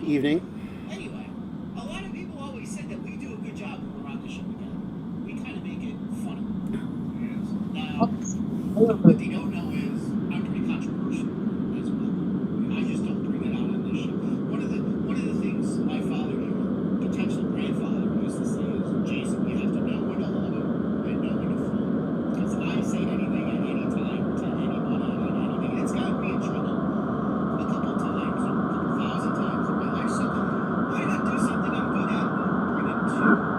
evening. Anyway, a lot of people always said that we do a good job when we're on the show together. We kind of make it funny. Yes. Now, what they don't know is I'm pretty controversial as well. I just don't bring it out on this show. One of the things my father, your potential grandfather, used to say is, Jason, you have to know when to hold it and know when to fold. Because I say anything at any time to anybody on anything, and it's gotten me in trouble a couple times or a couple thousand times in my life. So why not do something I'm good at and bring it to show?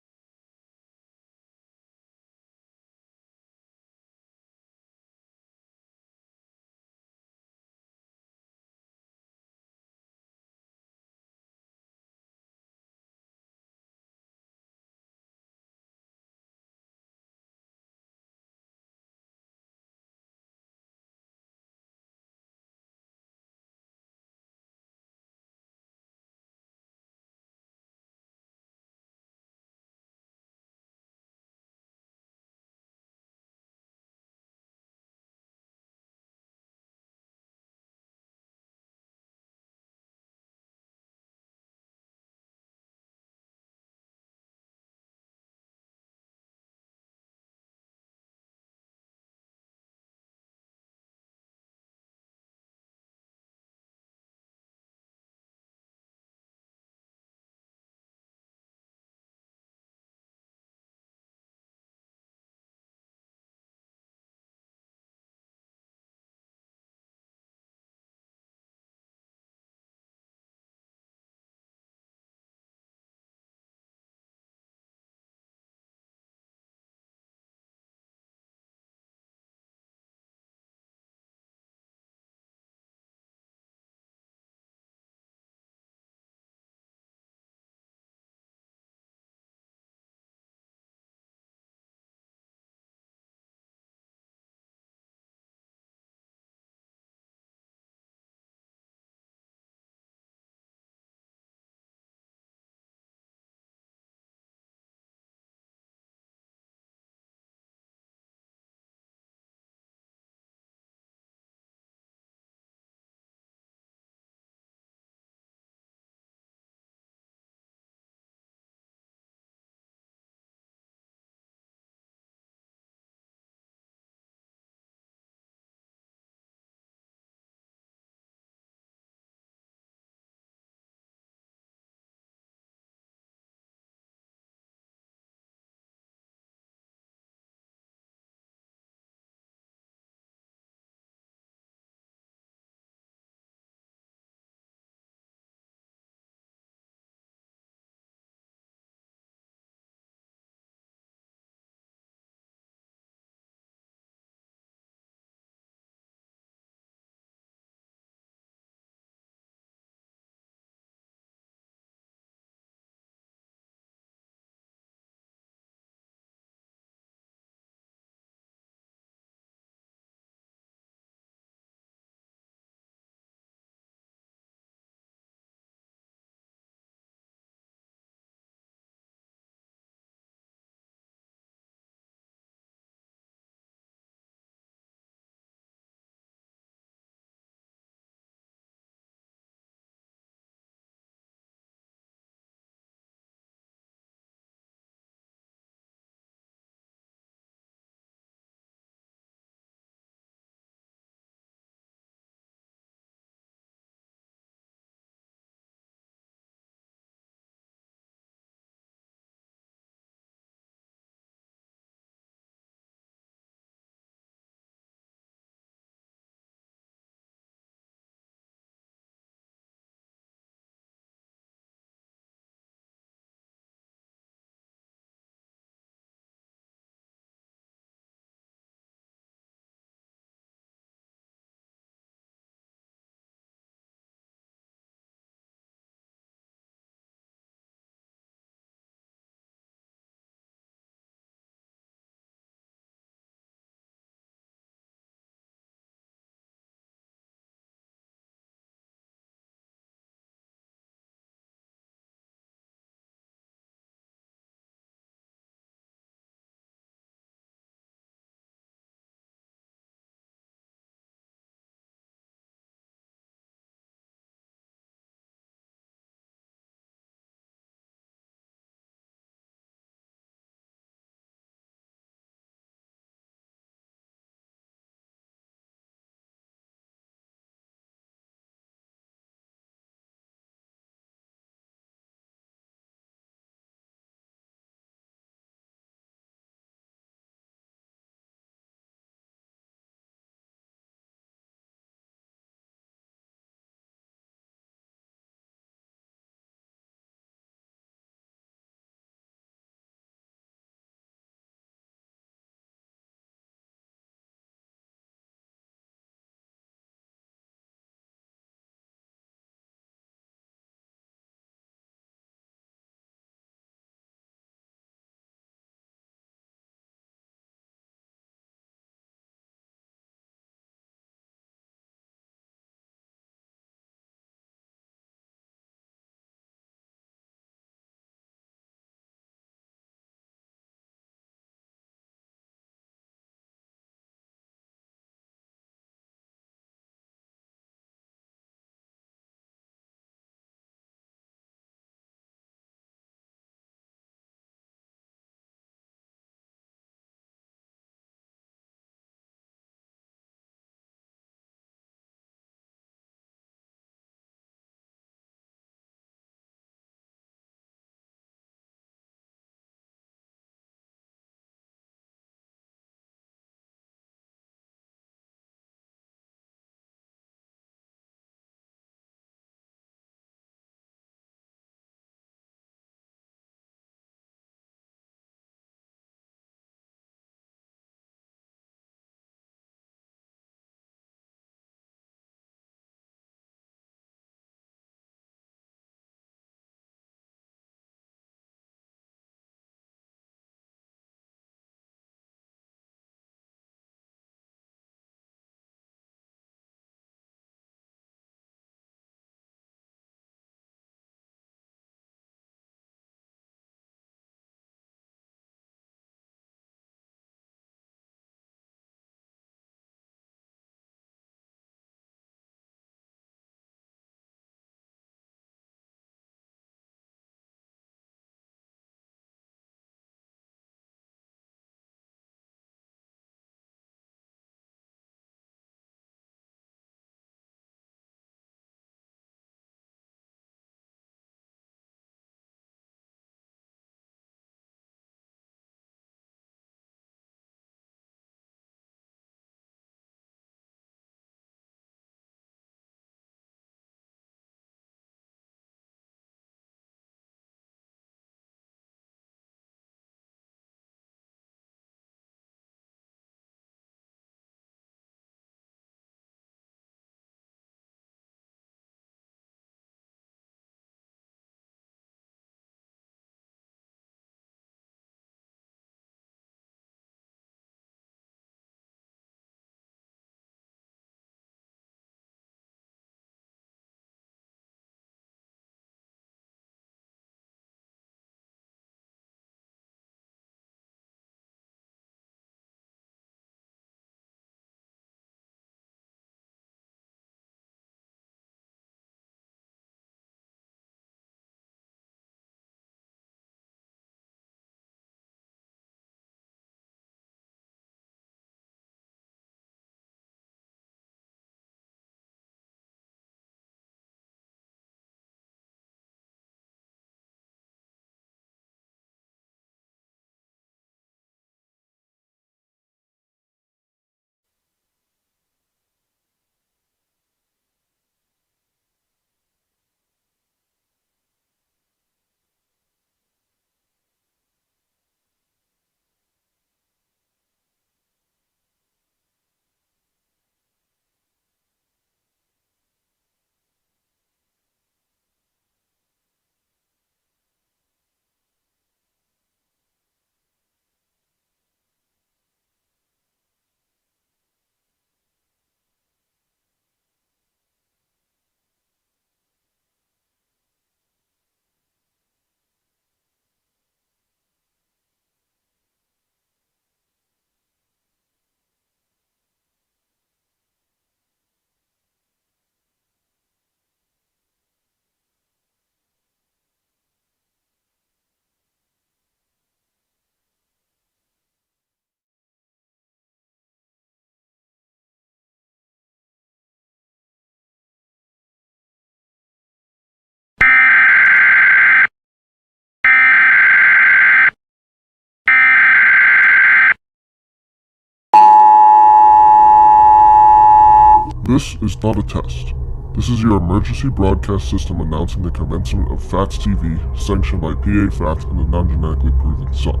This is not a test. This is your emergency broadcast system announcing the commencement of Phatts TV, sanctioned by PA Phatts and the non-genetically proven Sun.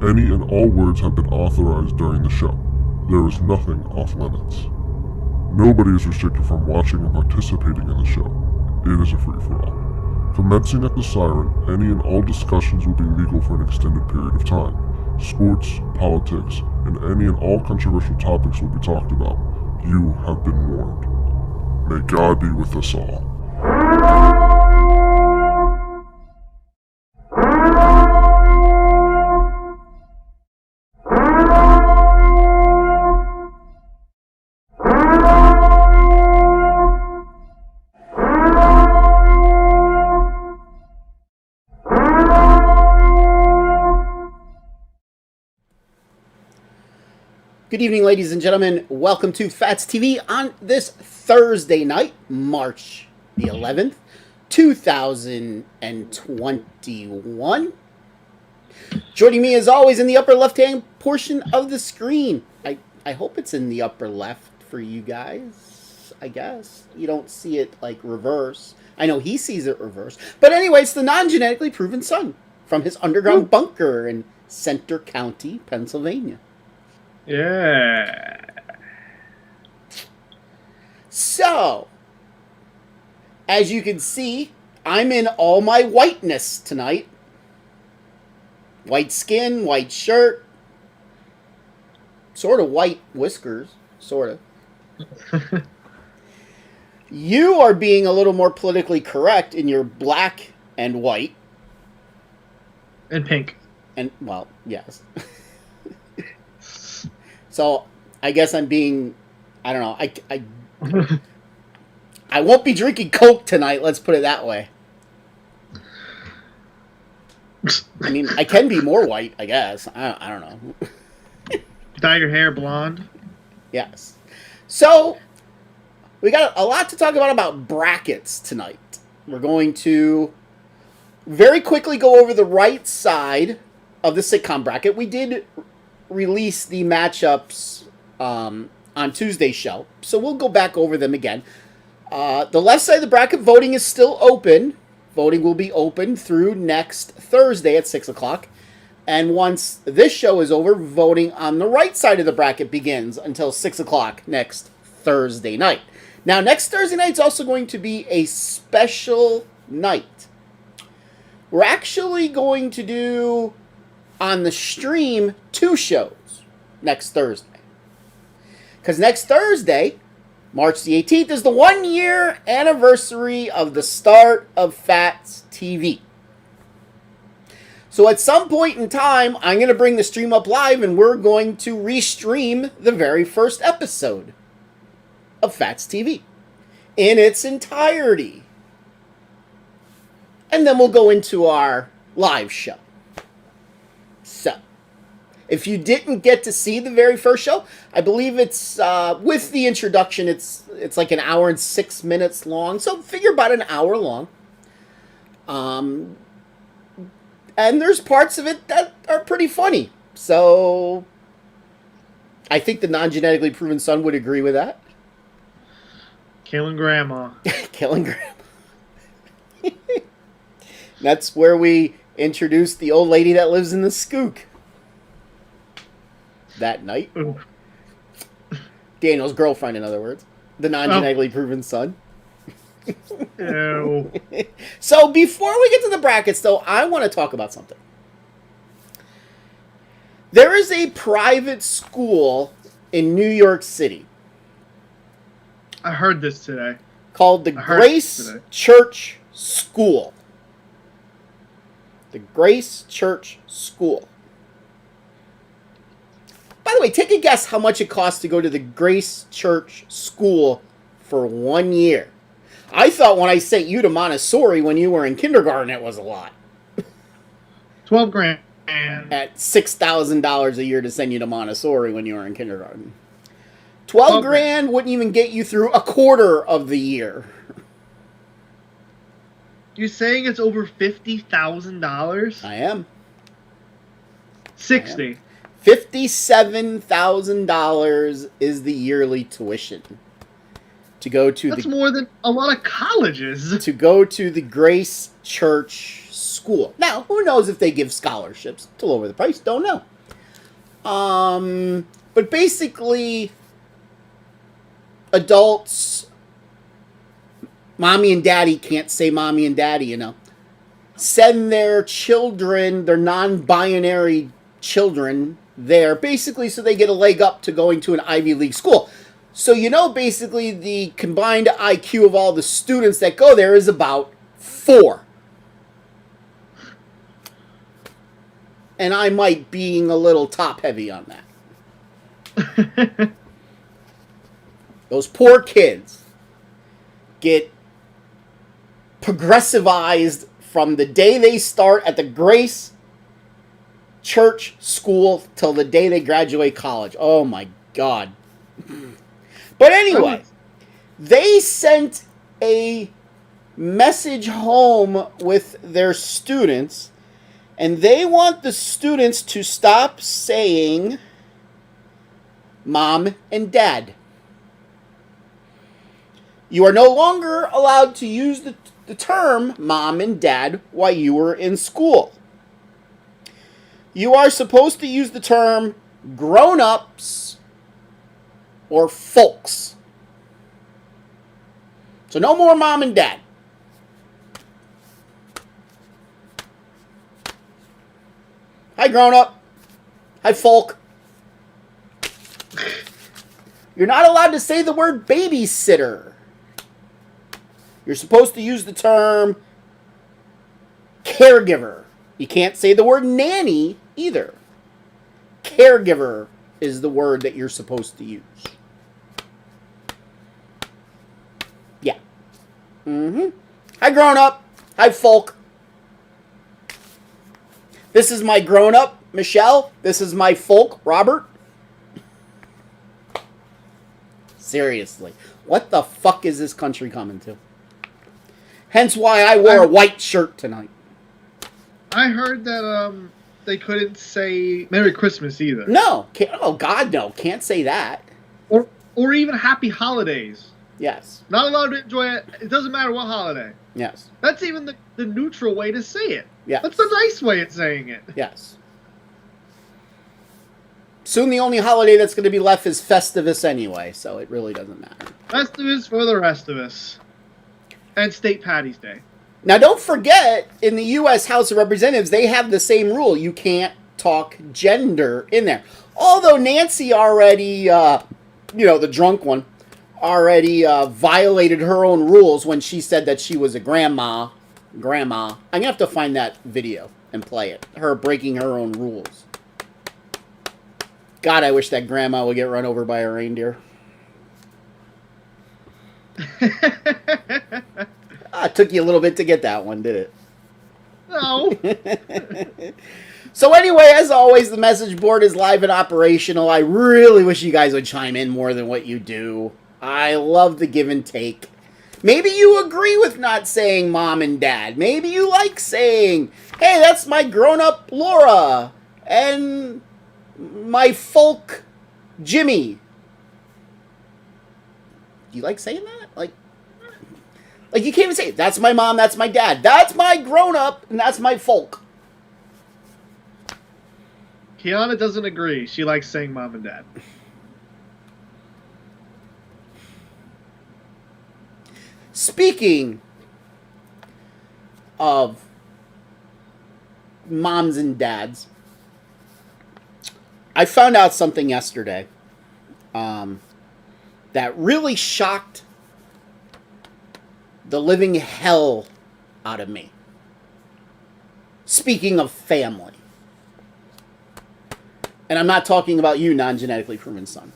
Any and all words have been authorized during the show. There is nothing off limits. Nobody is restricted from watching and participating in the show. It is a free-for-all. Commencing at the siren, any and all discussions will be legal for an extended period of time. Sports, politics, and any and all controversial topics will be talked about. You have been warned. May God be with us all. Good evening, ladies and gentlemen. Welcome to Phatts TV on this Thursday night, March the 11th, 2021. Joining me as always in the upper left-hand portion of the screen. I hope it's in the upper left for you guys, I guess. You don't see it like reverse. I know he sees it reverse. But anyway, it's the non-genetically proven Sun from his underground bunker in Center County, Pennsylvania. Yeah. So, as you can see, I'm in all my whiteness tonight. White skin, white shirt, sort of white whiskers, sort of. You are being a little more politically correct in your black and white. And pink. And, well, yes. So, I guess I'm being, I don't know, I won't be drinking Coke tonight, let's put it that way. I mean, I can be more white, I guess. I don't know. Dye your hair blonde. Yes. So, we got a lot to talk about brackets tonight. We're going to very quickly go over the right side of the sitcom bracket. We did release the matchups on Tuesday's show, so we'll go back over them again. The left side of the bracket, voting is still open. Voting will be open through next Thursday at 6 o'clock. And once this show is over, voting on the right side of the bracket begins until 6 o'clock next Thursday night. Now, next Thursday night is also going to be a special night. We're actually going to do, on the stream, 2 shows next Thursday. Because next Thursday, March the 18th, is the 1-year anniversary of the start of Phatts TV. So at some point in time, I'm going to bring the stream up live and we're going to restream the very first episode of Phatts TV in its entirety. And then we'll go into our live show. So, if you didn't get to see the very first show, I believe it's, with the introduction, it's like an hour and 6 minutes long. So, figure about an hour long. And there's parts of it that are pretty funny. So, I think the non-genetically proven Sun would agree with that. Killing grandma. Killing grandma. That's where we introduced the old lady that lives in the skook. That night. Ooh. Daniel's girlfriend, in other words. The non-genetically proven Sun. Ew. So, before we get to the brackets, though, I want to talk about something. There is a private school in New York City I heard this today. called the Grace Church School. The Grace Church School. By the way, take a guess how much it costs to go to the Grace Church School for 1 year. I thought when I sent you to Montessori when you were in kindergarten, it was a lot. 12 grand. At $6,000 a year to send you to Montessori when you were in kindergarten. 12 grand wouldn't even get you through a quarter of the year. You're saying it's over $50,000? I am. 60. $57,000 is the yearly tuition. to go to That's more than a lot of colleges. to go to the Grace Church School. Now, who knows if they give scholarships to lower the price? Don't know. But basically, adults, mommy and daddy can't say mommy and daddy, you know. Send their children, their non-binary children there, basically so they get a leg up to going to an Ivy League school. So, you know, basically the combined IQ of all the students that go there is about 4. And I might being a little top-heavy on that. Those poor kids get progressivized from the day they start at the Grace Church School till the day they graduate college. Oh my God. But anyway, they sent a message home with their students, and they want the students to stop saying mom and dad. You are no longer allowed to use the term mom and dad while you were in school. You are supposed to use the term grown-ups or folks. So no more mom and dad. Hi, grown-up. Hi, folk. You're not allowed to say the word babysitter. You're supposed to use the term caregiver. You can't say the word nanny either. Caregiver is the word that you're supposed to use. Yeah. Hi, grown-up. Hi, folk. This is my grown-up, Michelle. This is my folk, Robert. Seriously. What the fuck is this country coming to? Hence why I wore a white shirt tonight. I heard that they couldn't say Merry Christmas either. No. Oh, God, no. Can't say that. Or even Happy Holidays. Yes. Not allowed to enjoy it. It doesn't matter what holiday. Yes. That's even the neutral way to say it. Yes. That's the nice way of saying it. Yes. Soon the only holiday that's going to be left is Festivus anyway, so it really doesn't matter. Festivus for the rest of us. And St. Patty's Day. Now, don't forget, in the U.S. House of Representatives, they have the same rule. You can't talk gender in there. Although Nancy already, the drunk one, already violated her own rules when she said that she was a grandma. I'm going to have to find that video and play it. Her breaking her own rules. God, I wish that grandma would get run over by a reindeer. It took you a little bit to get that one, did it? No. So anyway, as always, the message board is live and operational. I really wish you guys would chime in more than what you do. I love the give and take. Maybe you agree with not saying mom and dad. Maybe you like saying, hey, that's my grown-up Laura and my folk Jimmy. Do you like saying that? Like you can't even say, that's my mom, that's my dad. That's my grown-up, and that's my folk. Kiana doesn't agree. She likes saying mom and dad. Speaking of moms and dads, I found out something yesterday that really shocked the living hell out of me. Speaking of family. And I'm not talking about you, non-genetically proven son.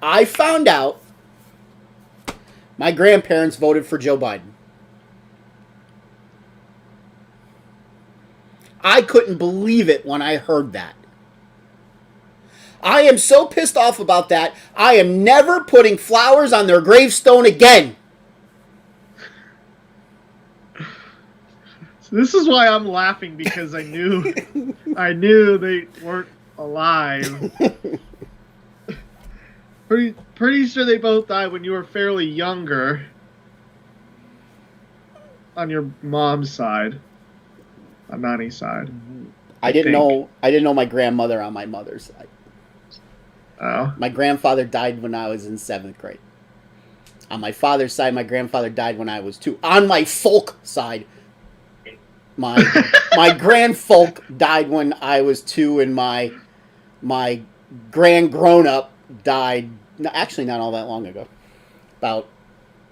I found out my grandparents voted for Joe Biden. I couldn't believe it when I heard that. I am so pissed off about that. I am never putting flowers on their gravestone again. So this is why I'm laughing, because I knew they weren't alive. pretty sure they both died when you were fairly younger. On your mom's side. On Nani's side. I didn't know my grandmother on my mother's side. Oh. My grandfather died when I was in 7th grade. On my father's side, my grandfather died when I was 2. On my folk side, my grandfolk died when I was 2, and my grown-up died, actually not all that long ago. About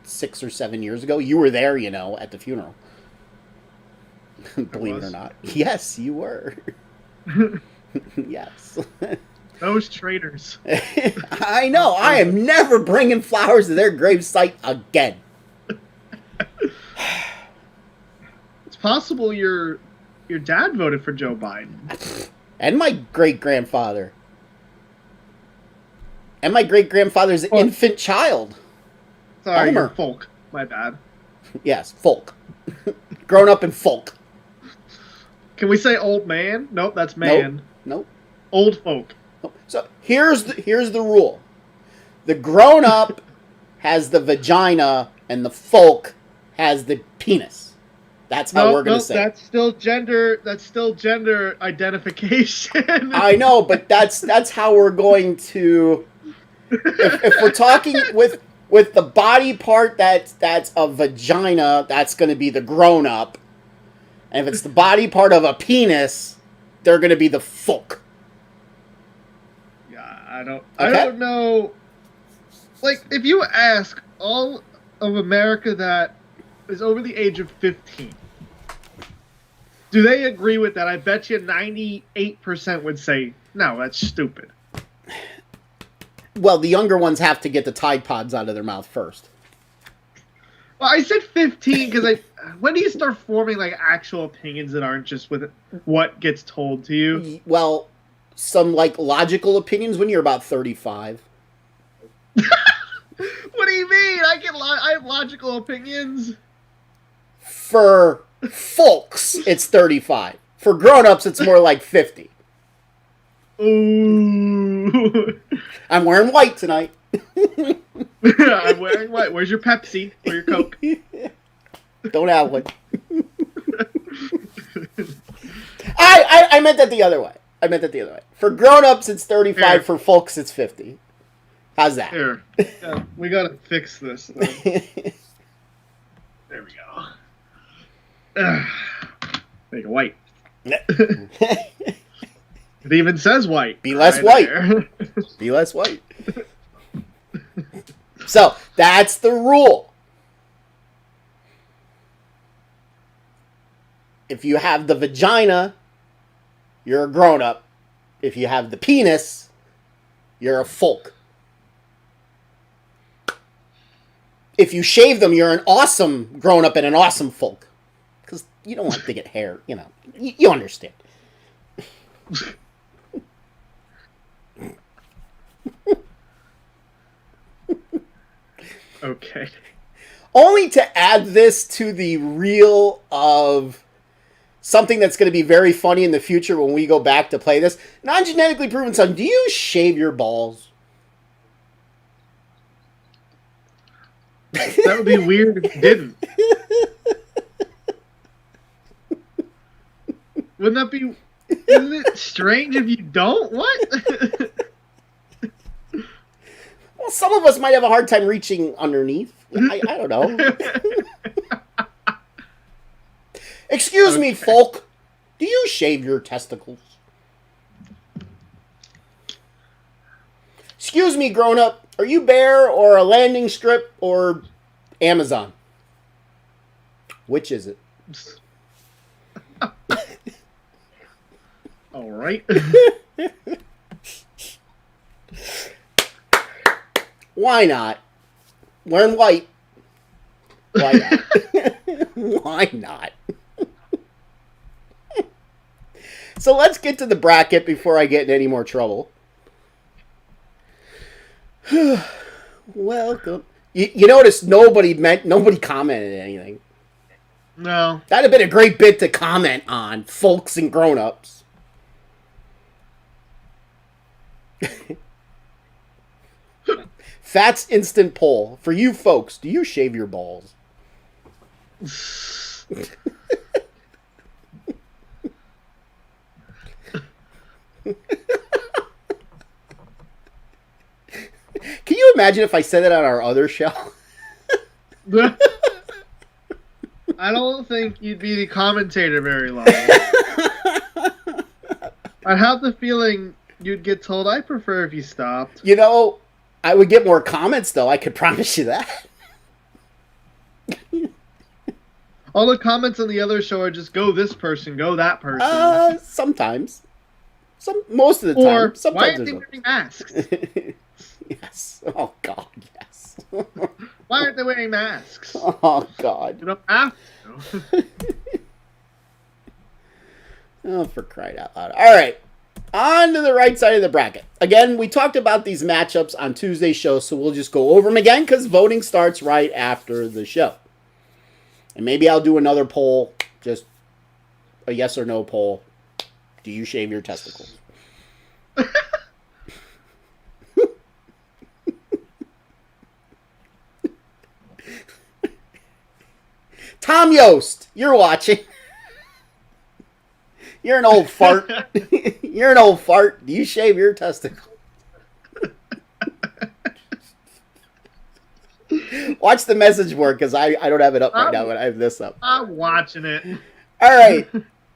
6 or 7 years ago. You were there, at the funeral. Believe it or not. Yes, you were. Yes. Those traitors. I know. I am never bringing flowers to their gravesite again. It's possible your dad voted for Joe Biden. And my great-grandfather. And my great-grandfather's infant child. Sorry, Elmer. you're folk. My bad. Yes, folk. Grown up in folk. Can we say old man? Nope, that's man. Nope. Old folk. So here's the rule. The grown up has the vagina and the folk has the penis. That's how we're gonna say. That's still gender identification. I know, but that's how we're going to. If we're talking with the body part that's a vagina, that's going to be the grown up. And if it's the body part of a penis, they're going to be the folk. I don't know. Like, if you ask all of America that is over the age of 15, do they agree with that? I bet you 98% would say, no, that's stupid. Well, the younger ones have to get the Tide Pods out of their mouth first. Well, I said 15 because when do you start forming, like, actual opinions that aren't just with what gets told to you? Well, some, like, logical opinions when you're about 35. What do you mean? I have logical opinions. For folks, it's 35. For grown-ups, it's more like 50. Ooh. I'm wearing white tonight. I'm wearing white. Where's your Pepsi or your Coke? Don't have one. I meant that the other way. For grown-ups, it's 35. Here. For folks, it's 50. How's that? Here. Yeah, we gotta fix this. There we go. Make it white. It even says white. Be less right white. there. Be less white. So, that's the rule. If you have the vagina, you're a grown-up. If you have the penis, you're a folk. If you shave them, you're an awesome grown-up and an awesome folk. Because you don't want to get hair, You understand. Okay. Only to add this to the reel of something that's going to be very funny in the future when we go back to play this. Non-genetically proven son, do you shave your balls? That would be weird if you didn't. Isn't it strange if you don't? What? Well, some of us might have a hard time reaching underneath. I don't know. Excuse me, folk. Do you shave your testicles? Excuse me, grown-up. Are you Bear or a landing strip or Amazon? Which is it? All right. Why not? Wearing white. Why not? Why not? So let's get to the bracket before I get in any more trouble. Welcome. You notice nobody commented anything. No. That'd have been a great bit to comment on, folks and grown-ups. Phatts instant poll for you folks. Do you shave your balls? Can you imagine if I said it on our other show? I don't think you'd be the commentator very long. I have the feeling you'd get told, I prefer if you stopped. You know, I would get more comments, though. I could promise you that. All the comments on the other show are just, go this person, go that person. Sometimes. Most of the Or, time. Sometimes why aren't they wearing masks? Yes. Oh, God, yes. Why aren't they wearing masks? Oh, God. You don't have to. Oh, for crying out loud. All right. On to the right side of the bracket. Again, we talked about these matchups on Tuesday's show, so we'll just go over them again because voting starts right after the show. And maybe I'll do another poll, just a yes or no poll. Do you shave your testicles? Tom Yost, you're watching. You're an old fart. You're an old fart. Do you shave your testicles? Watch the message board because I don't have it up right now, but I have this up. I'm watching it. All right.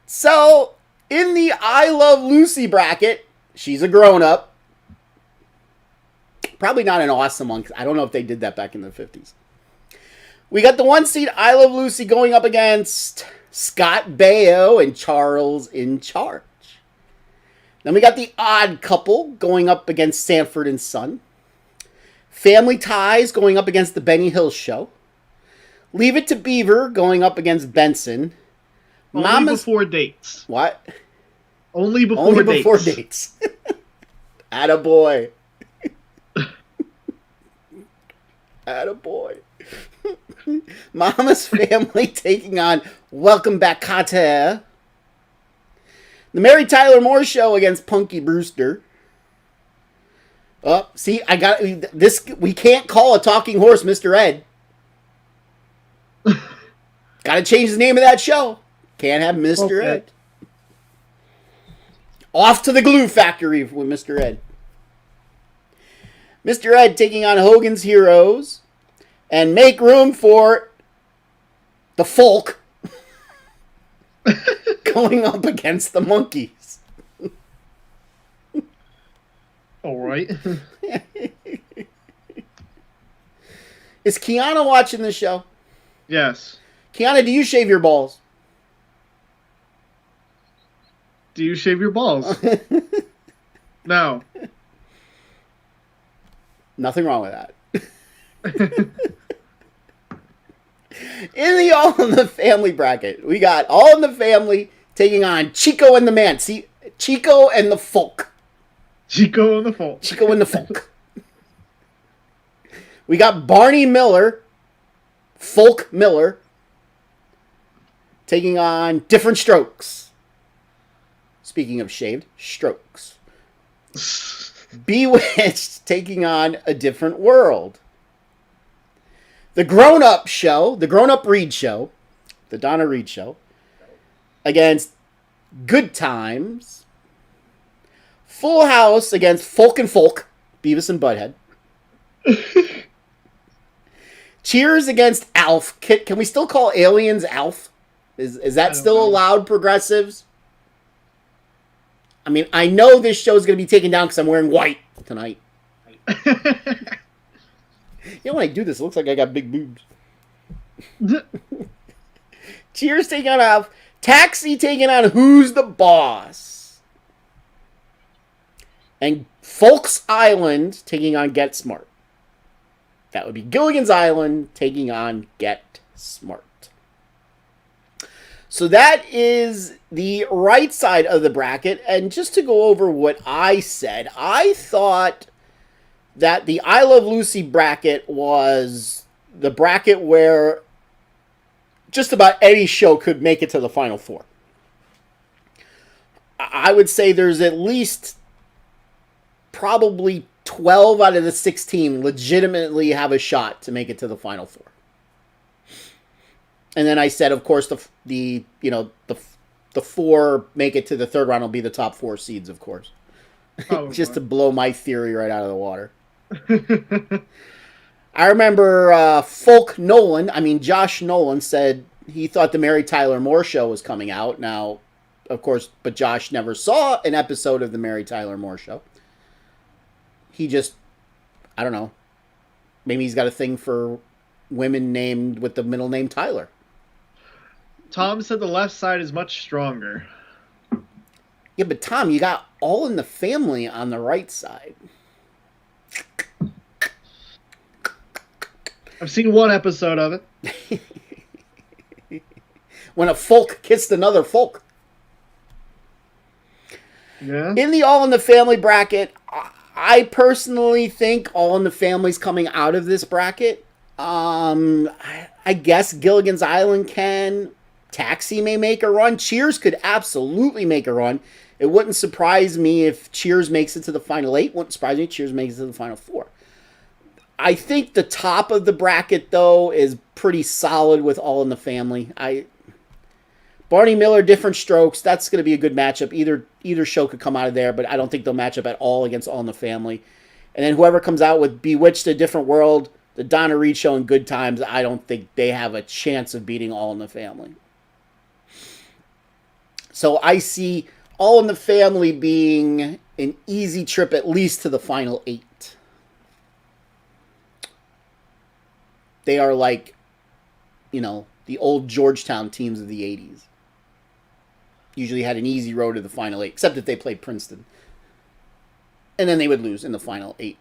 So, in the I Love Lucy bracket, she's a grown-up. Probably not an awesome one because I don't know if they did that back in the 50s. We got the 1 seed I Love Lucy going up against Scott Baio and Charles in Charge. Then we got the Odd Couple going up against Sanford and Son. Family Ties going up against the Benny Hill Show. Leave It to Beaver going up against Benson. Only before dates. What? Only before Only dates. before dates. Attaboy. Attaboy. Mama's Family taking on Welcome Back Kotter. The Mary Tyler Moore Show against Punky Brewster. Oh, see, I got this. We can't call a talking horse Mr. Ed. Got to change the name of that show. Can't have Mr. Ed. Off to the glue factory with Mr. Ed. Mr. Ed taking on Hogan's Heroes. And make room for the Folk going up against the Monkeys. All right. Is Kiana watching this show? Yes. Kiana, do you shave your balls? Do you shave your balls? No. Nothing wrong with that. In the All in the Family bracket, we got All in the Family taking on Chico and the Man. See, Chico and the Folk. Chico and the Folk. Chico and the Folk. We got Barney Miller, Folk Miller, taking on Different Strokes. Speaking of shaved, Strokes. Bewitched taking on A Different World. The Grown-Up Show, the Grown-Up Reed Show, the Donna Reed Show, against Good Times. Full House against Folk and Folk, Beavis and Butthead. Cheers against Alf. Can we still call aliens Alf? Is that still allowed, progressives? I mean, I know this show is going to be taken down because I'm wearing white tonight. You know, when I do this, it looks like I got big boobs. Cheers taking on Alf. Taxi taking on Who's the Boss. And Folks Island taking on Get Smart. That would be Gilligan's Island taking on Get Smart. So that is the right side of the bracket. And just to go over what I said, I thought that the I Love Lucy bracket was the bracket where just about any show could make it to the Final Four. I would say there's at least probably 12 out of the 16 legitimately have a shot to make it to the Final Four. And then I said, of course, the 4 make it to the third round will be the top 4 seeds, of course. Just to blow my theory right out of the water. I remember Josh Nolan said he thought the Mary Tyler Moore Show was coming out. Now, of course, but Josh never saw an episode of the Mary Tyler Moore Show. He just, I don't know, maybe he's got a thing for women named with the middle name Tyler. Tom said the left side is much stronger. Yeah, but Tom, you got All in the Family on the right side. I've seen one episode of it. When a folk kissed another folk. Yeah. In the All in the Family bracket, I personally think All in the Family's coming out of this bracket. I guess Gilligan's Island can. Taxi may make a run. Cheers could absolutely make a run. It wouldn't surprise me if Cheers makes it to the Final 8. Wouldn't surprise me if Cheers makes it to the Final 4. I think the top of the bracket, though, is pretty solid with All in the Family. Barney Miller, Different Strokes. That's going to be a good matchup. Either show could come out of there, but I don't think they'll match up at all against All in the Family. And then whoever comes out with Bewitched, A Different World, the Donna Reed Show, and Good Times, I don't think they have a chance of beating All in the Family. So I see All in the Family being an easy trip at least to the Final 8. They are like, the old Georgetown teams of the 80s. Usually had an easy road to the Final 8, except if they played Princeton. And then they would lose in the Final 8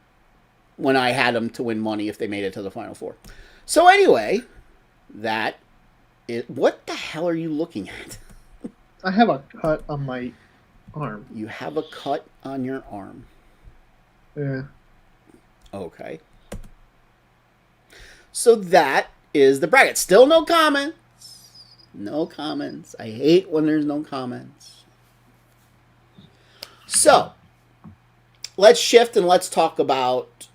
when I had them to win money if they made it to the Final 4. So anyway, what the hell are you looking at? I have a cut on my arm. You have a cut on your arm. Yeah. Okay. So that is the bracket. Still no comments. No comments. I hate when there's no comments. So, let's shift and let's talk about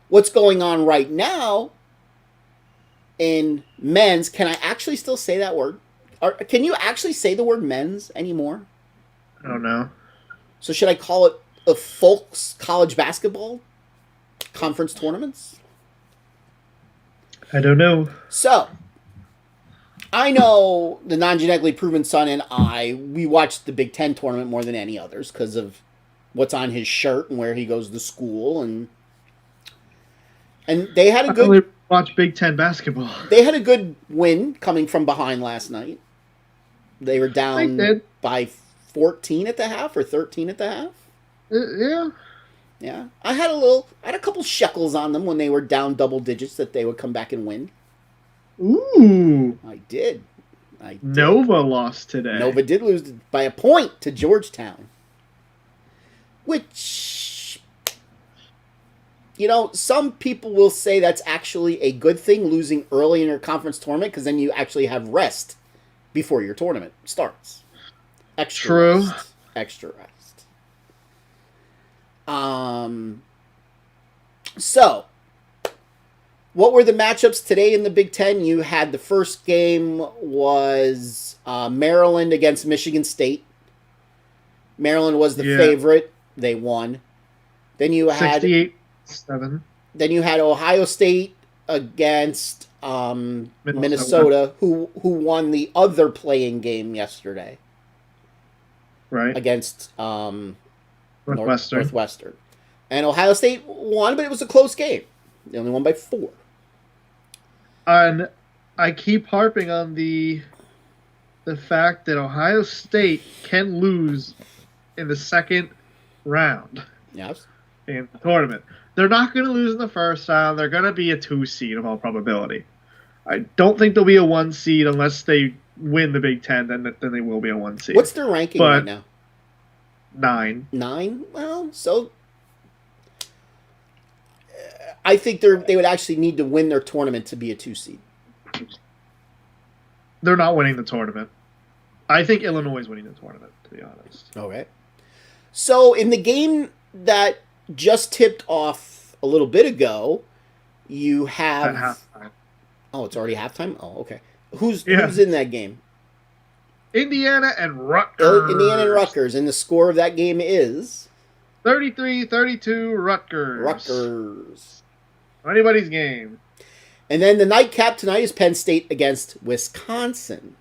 what's going on right now in men's. Can I actually still say that word? Or can you actually say the word men's anymore? I don't know. So should I call it a folks college basketball conference tournaments? I don't know. So, I know the non-genetically proven son and we watched the Big Ten tournament more than any others because of what's on his shirt and where he goes to school. And they had a good... I only watch Big Ten basketball. They had a good win coming from behind last night. They were down by 14 at the half or 13 at the half. Yeah. Yeah. I had a couple shekels on them when they were down double digits that they would come back and win. Ooh. I did. Nova lost today. Nova did lose by a point to Georgetown. Which, some people will say that's actually a good thing, losing early in your conference tournament, because then you actually have rest before your tournament starts. Extra rest. So, what were the matchups today in the Big Ten? You had the first game was Maryland against Michigan State. Maryland was the favorite. They won. Then you had 68-7. Then you had Ohio State against Minnesota, who won the other playing game yesterday. Right. Against Northwestern. And Ohio State won, but it was a close game. They only won by 4. And I keep harping on the fact that Ohio State can lose in the second round. Yes. In the tournament. They're not going to lose in the first round. They're going to be a 2 seed in all probability. I don't think they'll be a 1 seed unless they win the Big Ten. Then they will be a 1 seed. What's their ranking right now? 9. 9? Well, so I think they would actually need to win their tournament to be a 2 seed. They're not winning the tournament. I think Illinois is winning the tournament, to be honest. Okay. So in the game that just tipped off a little bit ago. You At have. halftime. Oh, it's already halftime? Oh, okay. Who's Yeah. in that game? Indiana and Rutgers. Indiana and Rutgers. And the score of that game is 33-32 Rutgers. Rutgers. Anybody's game. And then the nightcap tonight is Penn State against Wisconsin.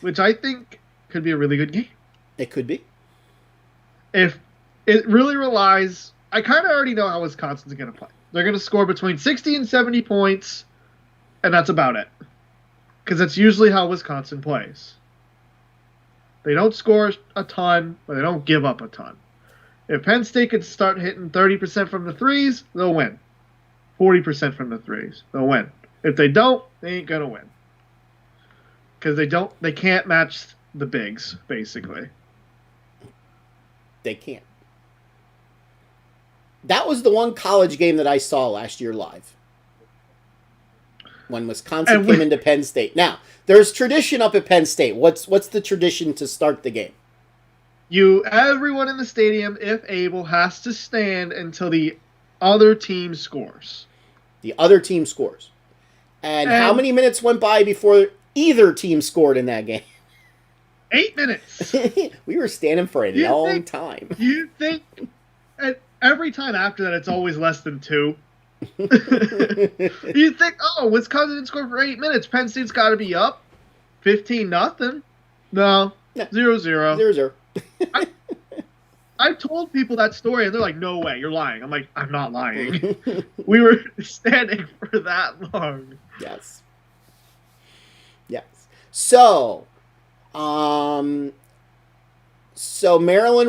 Which I think could be a really good game. It could be. If it really relies, I kind of already know how Wisconsin's going to play. They're going to score between 60 and 70 points, and that's about it. Because that's usually how Wisconsin plays. They don't score a ton, but they don't give up a ton. If Penn State could start hitting 30% from the threes, they'll win. 40% from the threes, they'll win. If they don't, they ain't going to win. Because they can't match the bigs, basically. They can't. That was the one college game that I saw last year live. When Wisconsin came into Penn State. Now, there's tradition up at Penn State. What's the tradition to start the game? Everyone in the stadium, if able, has to stand until the other team scores. The other team scores. And how many minutes went by before either team scored in that game? 8 minutes. We were standing for a long time. You think every time after that it's always less than 2? You think, Wisconsin didn't score for 8 minutes. Penn State's got to be up 15-0. No, 0-0. 0-0. I've told people that story, and they're like, no way, you're lying. I'm like, I'm not lying. We were standing for that long. Yes. So, Maryland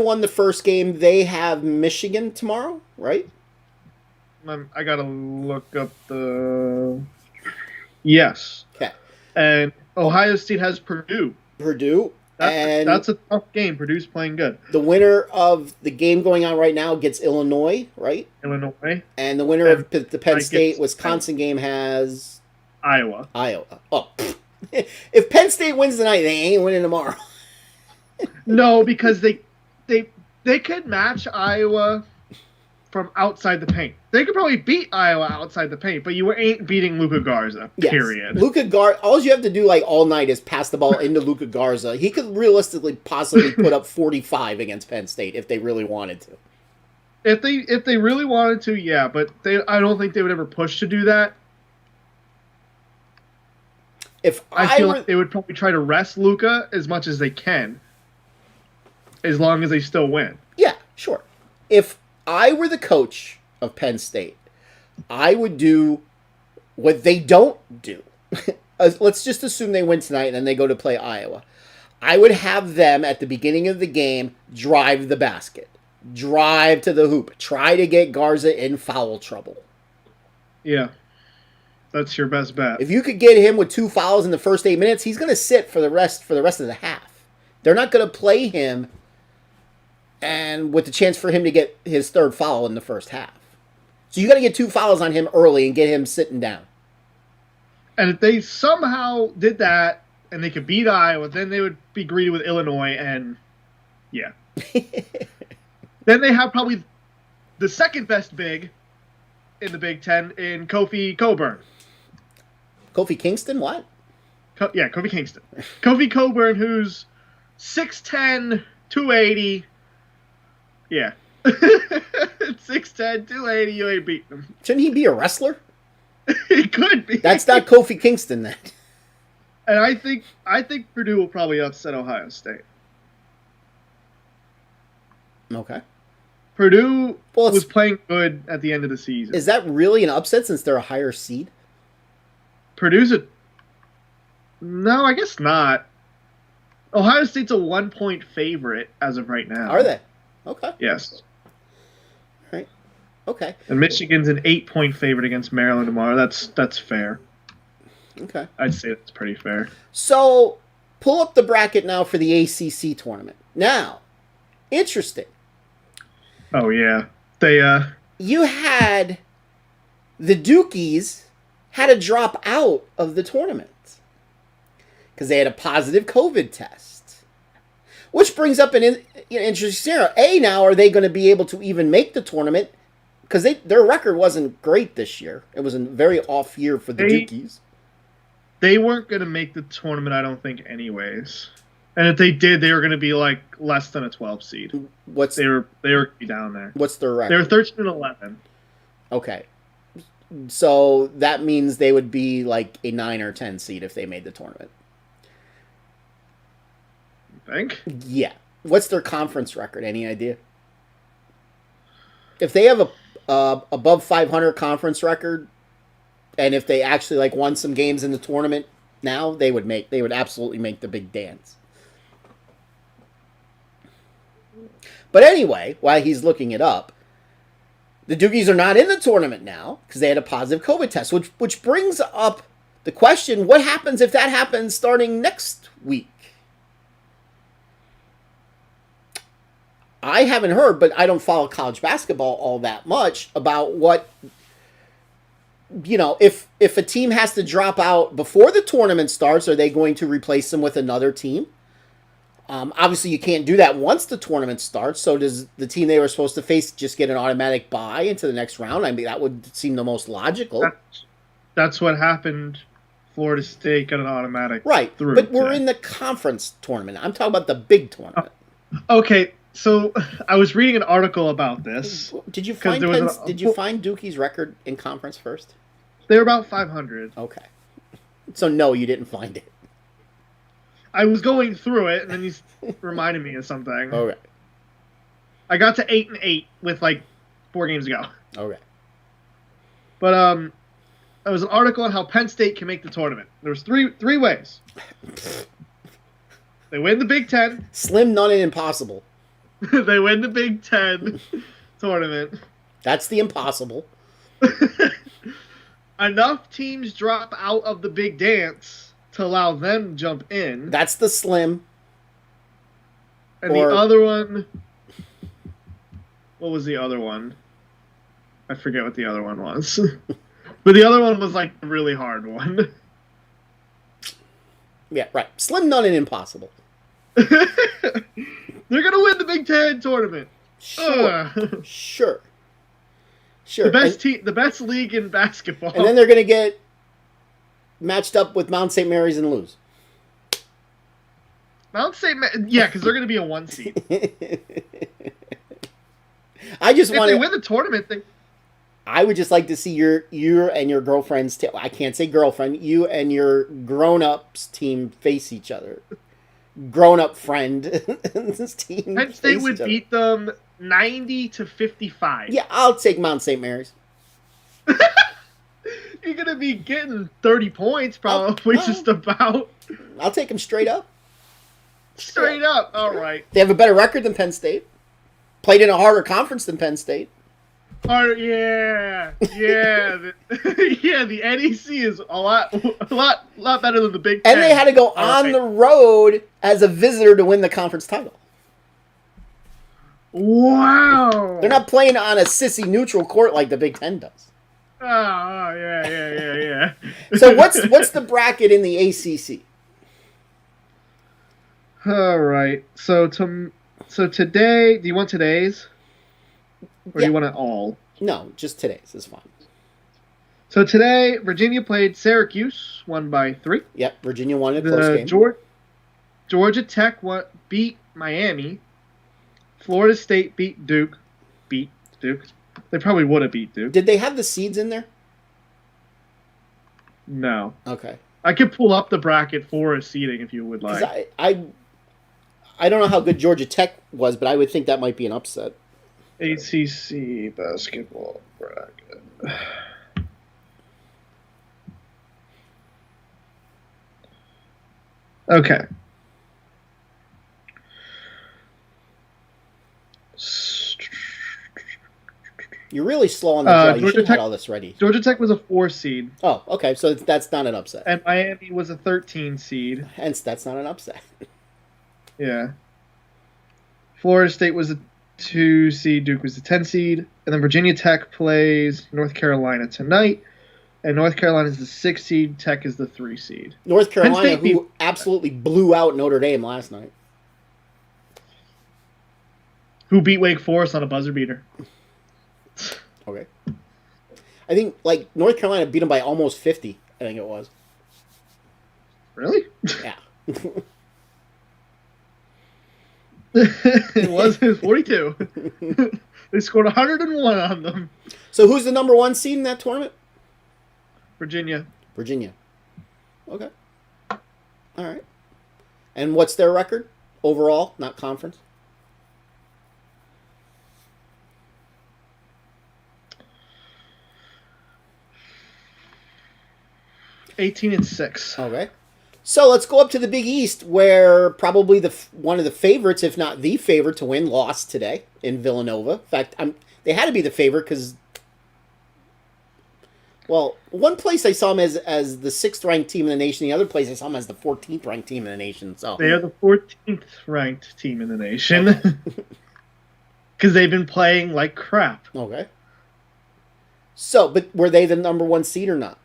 won the first game. They have Michigan tomorrow, right? I gotta look up the... Yes. Okay. And Ohio State has Purdue. That's a tough game. Purdue's playing good. The winner of the game going on right now gets Illinois, right? Illinois. And the winner of the Penn State-Wisconsin game has... Iowa. Oh, if Penn State wins tonight, they ain't winning tomorrow. No, because they could match Iowa from outside the paint. They could probably beat Iowa outside the paint, but you ain't beating Luka Garza, period. Luka Garza, all you have to do all night is pass the ball into Luka Garza. He could realistically possibly put up 45 against Penn State if they really wanted to. If they really wanted to, yeah, but I don't think they would ever push to do that. I feel like they would probably try to rest Luka as much as they can, as long as they still win. Yeah, sure. If I were the coach of Penn State, I would do what they don't do. Let's just assume they win tonight and then they go to play Iowa. I would have them at the beginning of the game drive the basket, drive to the hoop, try to get Garza in foul trouble. Yeah. That's your best bet. If you could get him with 2 fouls in the first 8 minutes, he's going to sit for the rest of the half. They're not going to play him and with the chance for him to get his third foul in the first half. So you got to get 2 fouls on him early and get him sitting down. And if they somehow did that and they could beat Iowa, then they would be greedy with Illinois, and yeah. Then they have probably the second best big in the Big Ten in Kofi Coburn. Kofi Kingston, what? Kofi Kingston. Kofi Coburn, who's 6'10", 280. Yeah. 6'10", 280, you ain't beating him. Shouldn't he be a wrestler? He could be. That's not Kofi Kingston, then. And I think Purdue will probably upset Ohio State. Okay. Purdue was playing good at the end of the season. Is that really an upset since they're a higher seed? Purdue's no, I guess not. Ohio State's a 1-point favorite as of right now. Are they? Okay. Yes. All right. Okay. And Michigan's an 8-point favorite against Maryland tomorrow. That's fair. Okay. I'd say that's pretty fair. So, pull up the bracket now for the ACC tournament. Now, interesting. Oh, yeah. You had the Dukies had to drop out of the tournament because they had a positive COVID test. Which brings up an interesting scenario. Now are they going to be able to even make the tournament? Because their record wasn't great this year. It was a very off year for the Dukies. They weren't going to make the tournament, I don't think, anyways. And if they did, they were going to be like less than a 12 seed. They were going to be down there. What's their record? They were 13-11. Okay. So that means they would be like a 9 or 10 seed if they made the tournament. You think? Yeah. What's their conference record? Any idea? If they have a above 500 conference record, and if they actually like won some games in the tournament now, they would absolutely make the big dance. But anyway, while he's looking it up, the Dukies are not in the tournament now because they had a positive COVID test, which brings up the question, what happens if that happens starting next week? I haven't heard, but I don't follow college basketball all that much about what, if a team has to drop out before the tournament starts, are they going to replace them with another team? Obviously, you can't do that once the tournament starts. So does the team they were supposed to face just get an automatic bye into the next round? I mean, that would seem the most logical. That's what happened. Florida State got an automatic right. through. But we're in the conference tournament. I'm talking about the big tournament. Okay, so I was reading an article about this. Did you find Duki's record in conference first? They were about 500. Okay. So no, you didn't find it. I was going through it, and then you reminded me of something. Okay. I got to 8-8 with like 4 games ago. Okay. But there was an article on how Penn State can make the tournament. There was three ways. They win the Big Ten. Slim, none, and impossible. They win the Big Ten tournament. That's the impossible. Enough teams drop out of the big dance to allow them to jump in. That's the slim. And the other one... What was the other one? I forget what the other one was. But the other one was like the really hard one. Yeah, right. Slim, none, and impossible. They're going to win the Big Ten tournament. Sure. Sure. The best league in basketball. And then they're going to get matched up with Mount St. Mary's and lose. Yeah, because they're going to be a 1 seed. If they win the tournament, I would just like to see you and your girlfriend's I can't say girlfriend. You and your grown-ups team face each other. Grown-up friend. This team. Penn State would beat them 90-55. Yeah, I'll take Mount St. Mary's. You're gonna be getting 30 points, probably just about. I'll take them straight up. Straight up. All right. They have a better record than Penn State. Played in a harder conference than Penn State. Yeah. The NEC is a lot better than the Big Ten. And they had to go on the road as a visitor to win the conference title. Wow. They're not playing on a sissy neutral court like the Big Ten does. Oh yeah. So what's the bracket in the ACC? All right. So today, do you want today's? Or do you want it all? No, just today's is fine. So today, Virginia played Syracuse, won by 3. Yep, Virginia won a close game. Georgia Tech beat Miami. Florida State beat Duke. They probably would have beat Duke. Did they have the seeds in there? No. Okay. I could pull up the bracket for a seeding if you would like. I don't know how good Georgia Tech was, but I would think that might be an upset. ACC basketball bracket. Okay. You're really slow on the draw. You should have had all this ready. Georgia Tech was a 4 seed. Oh, okay. So that's not an upset. And Miami was a 13 seed. Hence, that's not an upset. Yeah. Florida State was a 2 seed. Duke was a 10 seed. And then Virginia Tech plays North Carolina tonight. And North Carolina is the 6 seed. Tech is the 3 seed. North Carolina, who absolutely blew out Notre Dame last night. who beat Wake Forest on a buzzer beater. Okay. I think like North Carolina beat them by almost 50. I think it was. Really? Yeah. It was 42. They scored 101 on them. So who's the number 1 seed in that tournament? Virginia. Virginia. Okay. All right. And what's their record overall, not conference? 18-6. Okay. So let's go up to the Big East, where probably one of the favorites, if not the favorite to win, lost today in Villanova. In fact, they had to be the favorite because, well, one place I saw them as the 6th ranked team in the nation. The other place I saw them as the 14th ranked team in the nation. So they are the 14th ranked team in the nation because they've been playing like crap. Okay. So, but were they the number 1 seed or not?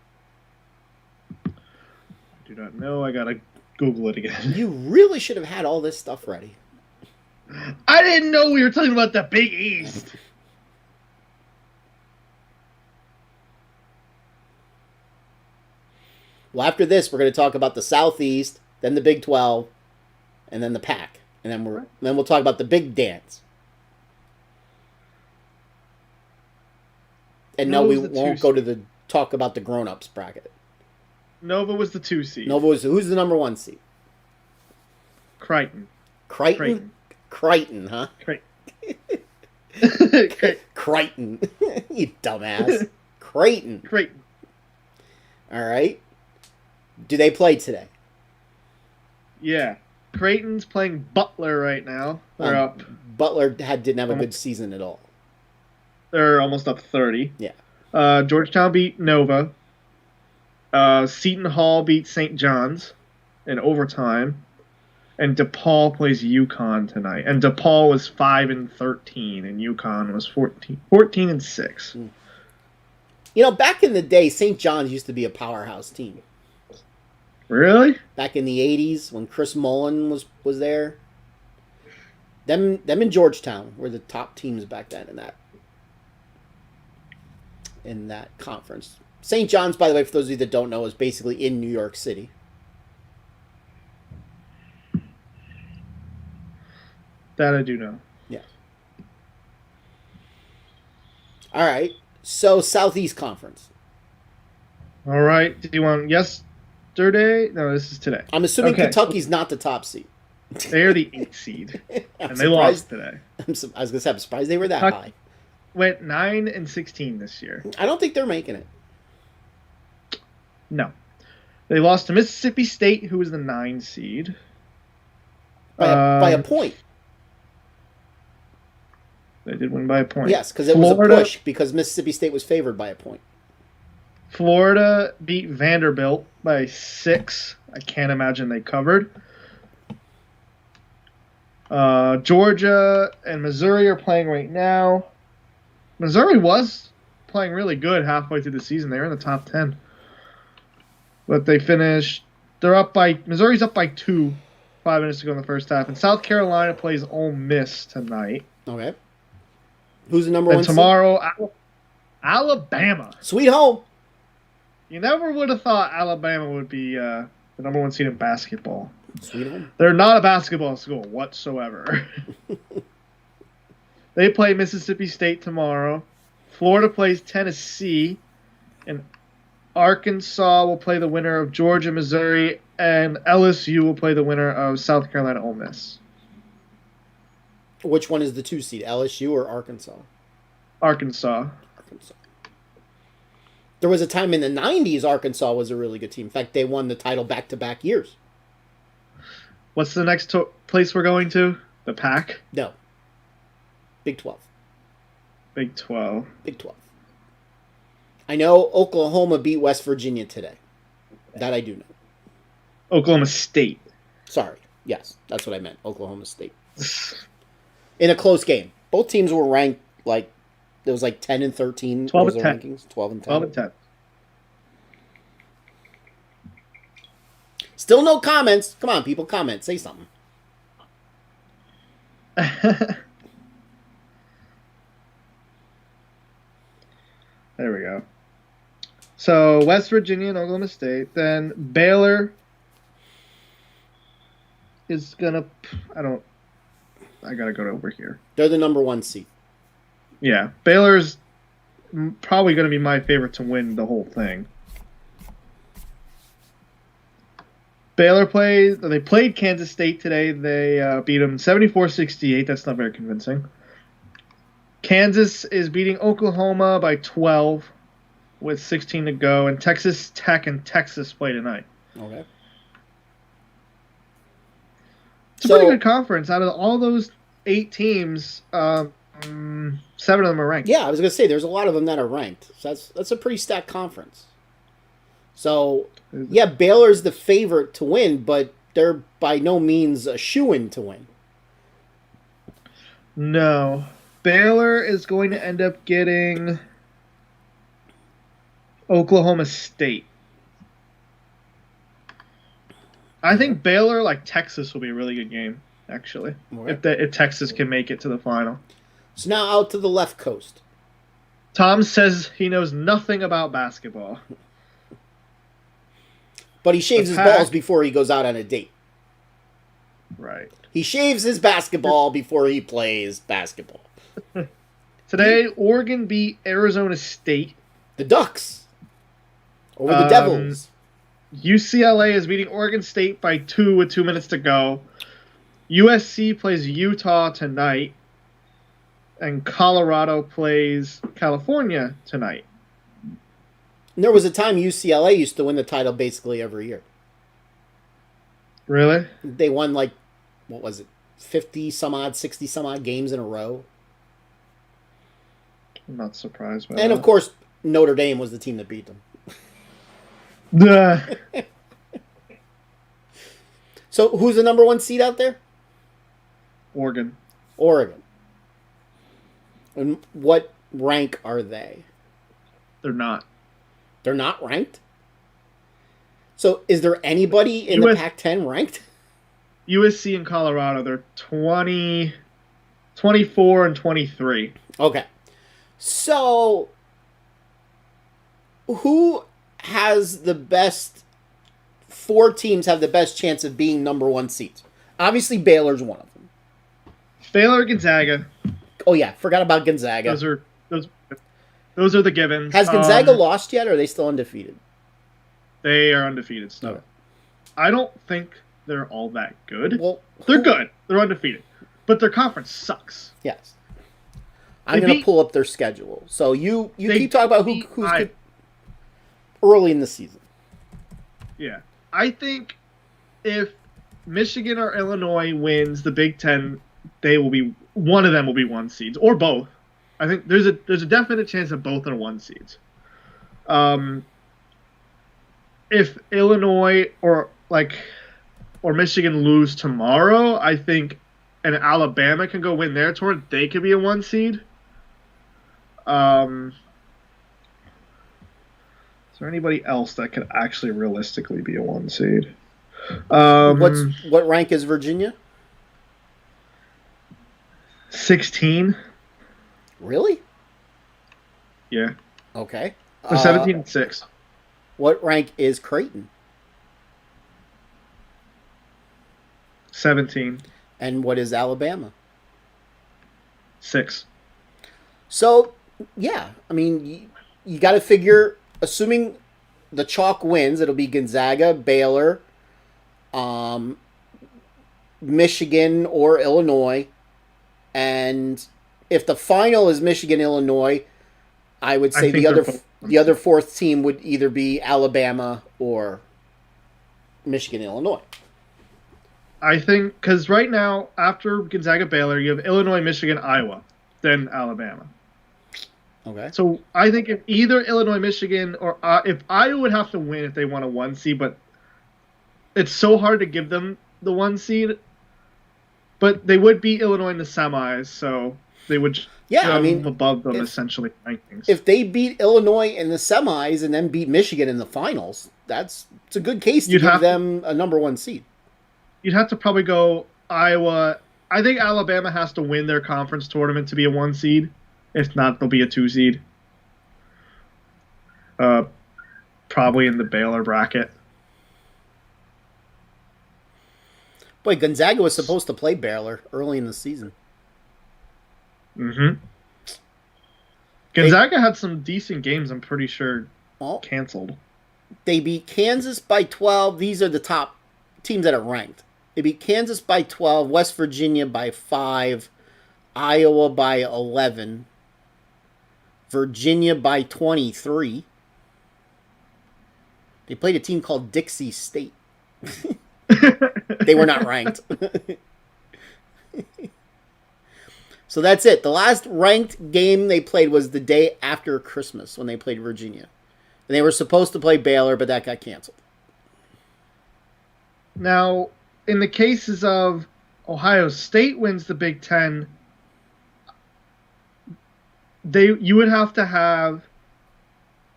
Do not know. I gotta Google it again. You really should have had all this stuff ready. I didn't know we were talking about the Big East. Well, after this, we're going to talk about the Southeast, then the Big 12, and then the Pac, and then we'll talk about the Big Dance. And no, we won't go to the talk about the grown-ups bracket. Nova was the 2 seed. Nova was who's the number 1 seed? Crichton. Crichton, huh? Crichton. Crichton, you dumbass. Crichton. All right. Do they play today? Yeah. Creighton's playing Butler right now. They're up. Butler didn't have a good season at all. They're almost up 30. Yeah. Georgetown beat Nova. Seton Hall beat St. John's in overtime. And DePaul plays UConn tonight. And DePaul was 5-13, and UConn was 14-6. You know, back in the day, St. John's used to be a powerhouse team. Really? Back in the 80s, when Chris Mullen was there. Them in Georgetown were the top teams back then in that conference. St. John's, by the way, for those of you that don't know, is basically in New York City. That I do know. Yeah. All right. So, Southeast Conference. All right. Do you want yesterday? No, this is today. I'm assuming Kentucky's not the top seed. They're the 8th seed. And they lost today. I was going to say, I'm surprised they were that Kentucky high. Went 9-16 this year. I don't think they're making it. No. They lost to Mississippi State, who was the 9 seed. By a point. They did win by a point. Yes, because it was a push, because Mississippi State was favored by a point. Florida beat Vanderbilt by 6. I can't imagine they covered. Georgia and Missouri are playing right now. Missouri was playing really good halfway through the season. They were in the top 10. But they finished... Missouri's up by 2, 5 minutes to go in the first half. And South Carolina plays Ole Miss tonight. Okay. Who's the number 1 seed? And tomorrow, Alabama. Sweet home. You never would have thought Alabama would be the number 1 seed in basketball. Sweet home. They're not a basketball school whatsoever. They play Mississippi State tomorrow. Florida plays Tennessee. And Arkansas will play the winner of Georgia, Missouri. And LSU will play the winner of South Carolina, Ole Miss. Which one is the 2 seed, LSU or Arkansas? Arkansas. There was a time in the 90s Arkansas was a really good team. In fact, they won the title back-to-back years. What's the next place we're going to? The Pac? No. Big 12. Big 12. Big 12. I know Oklahoma beat West Virginia today. That I do know. Oklahoma State. Sorry. Yes, that's what I meant. Oklahoma State. In a close game. Both teams were ranked like, it was like 10 and 13. 12 was and their 10. rankings. 12 and 10. 12 and 10. Still no comments. Come on, people, comment. Say something. There we go. So West Virginia and Oklahoma State. Then Baylor is gonna. I gotta go over here. They're the number 1 seed. Yeah, Baylor's probably gonna be my favorite to win the whole thing. Baylor they played Kansas State today. They beat them 74-68. That's not very convincing. Kansas is beating Oklahoma by 12 with 16 to go. And Texas Tech and Texas play tonight. Okay. It's a pretty good conference. Out of all those 8 teams, 7 of them are ranked. Yeah, I was going to say, there's a lot of them that are ranked. So that's a pretty stacked conference. So, yeah, Baylor's the favorite to win, but they're by no means a shoo-in to win. No. Baylor is going to end up getting Oklahoma State. I think Baylor, like Texas, will be a really good game, actually, Right. if Texas can make it to the final. So now out to the left coast. Tom says he knows nothing about basketball. But he shaves his balls before he goes out on a date. Right. He shaves his basketball before he plays basketball. Today, Oregon beat Arizona State. The Ducks. Over the Devils. UCLA is beating Oregon State by 2 with 2 minutes to go. USC plays Utah tonight. And Colorado plays California tonight. And there was a time UCLA used to win the title basically every year. Really? They won like, what was it, 50 some odd, 60 some odd games in a row. I'm not surprised by And that. of course, Notre Dame was the team that beat them. So who's the number 1 seed out there? Oregon. Oregon. And what rank are they? They're not. They're not ranked? So is there anybody in the Pac-10 ranked? USC and Colorado, they're 20, 24, and 23. Okay. So who has the best... 4 teams have the best chance of being number 1 seeds? Obviously, Baylor's one of them. Baylor, Gonzaga. Oh, yeah. Forgot about Gonzaga. Those are the givens. Has Gonzaga lost yet, or are they still undefeated? They are undefeated still. Okay. I don't think they're all that good. Well, they're good. They're undefeated. But their conference sucks. Yes. I'm going to pull up their schedule. So you keep talking about who's good early in the season. Yeah. I think if Michigan or Illinois wins the Big Ten, one of them will be 1 seeds, or both. I think there's a definite chance that both are 1 seeds. If Illinois or Michigan lose tomorrow, I think and Alabama can go win their tournament, they could be a 1 seed. Is there anybody else that could actually realistically be a 1 seed? What rank is Virginia? 16. Really? Yeah. Okay. Or 17 and 6. What rank is Creighton? 17. And what is Alabama? 6. So, yeah. I mean, you got to figure, assuming the chalk wins, it'll be Gonzaga, Baylor, Michigan or Illinois. And if the final is Michigan-Illinois, I would say the other 4th team would either be Alabama or Michigan-Illinois. I think, because right now, after Gonzaga-Baylor, you have Illinois, Michigan, Iowa, then Alabama. Okay. So I think if either Illinois, Michigan, or if Iowa would have to win if they want a 1 seed, but it's so hard to give them the 1 seed. But they would beat Illinois in the semis, so they would above them essentially rankings. If they beat Illinois in the semis and then beat Michigan in the finals, it's a good case to give them a number 1 seed. You'd have to probably go Iowa. I think Alabama has to win their conference tournament to be a 1 seed. If not, they'll be a 2 seed. Probably in the Baylor bracket. Boy, Gonzaga was supposed to play Baylor early in the season. Mm-hmm. Gonzaga had some decent games, I'm pretty sure, canceled. They beat Kansas by 12. These are the top teams that are ranked. They beat Kansas by 12, West Virginia by 5, Iowa by 11, Virginia by 23. They played a team called Dixie State. They were not ranked. So that's it. The last ranked game they played was the day after Christmas when they played Virginia. And they were supposed to play Baylor, but that got canceled. Now, in the cases of Ohio State wins the Big Ten, you would have to have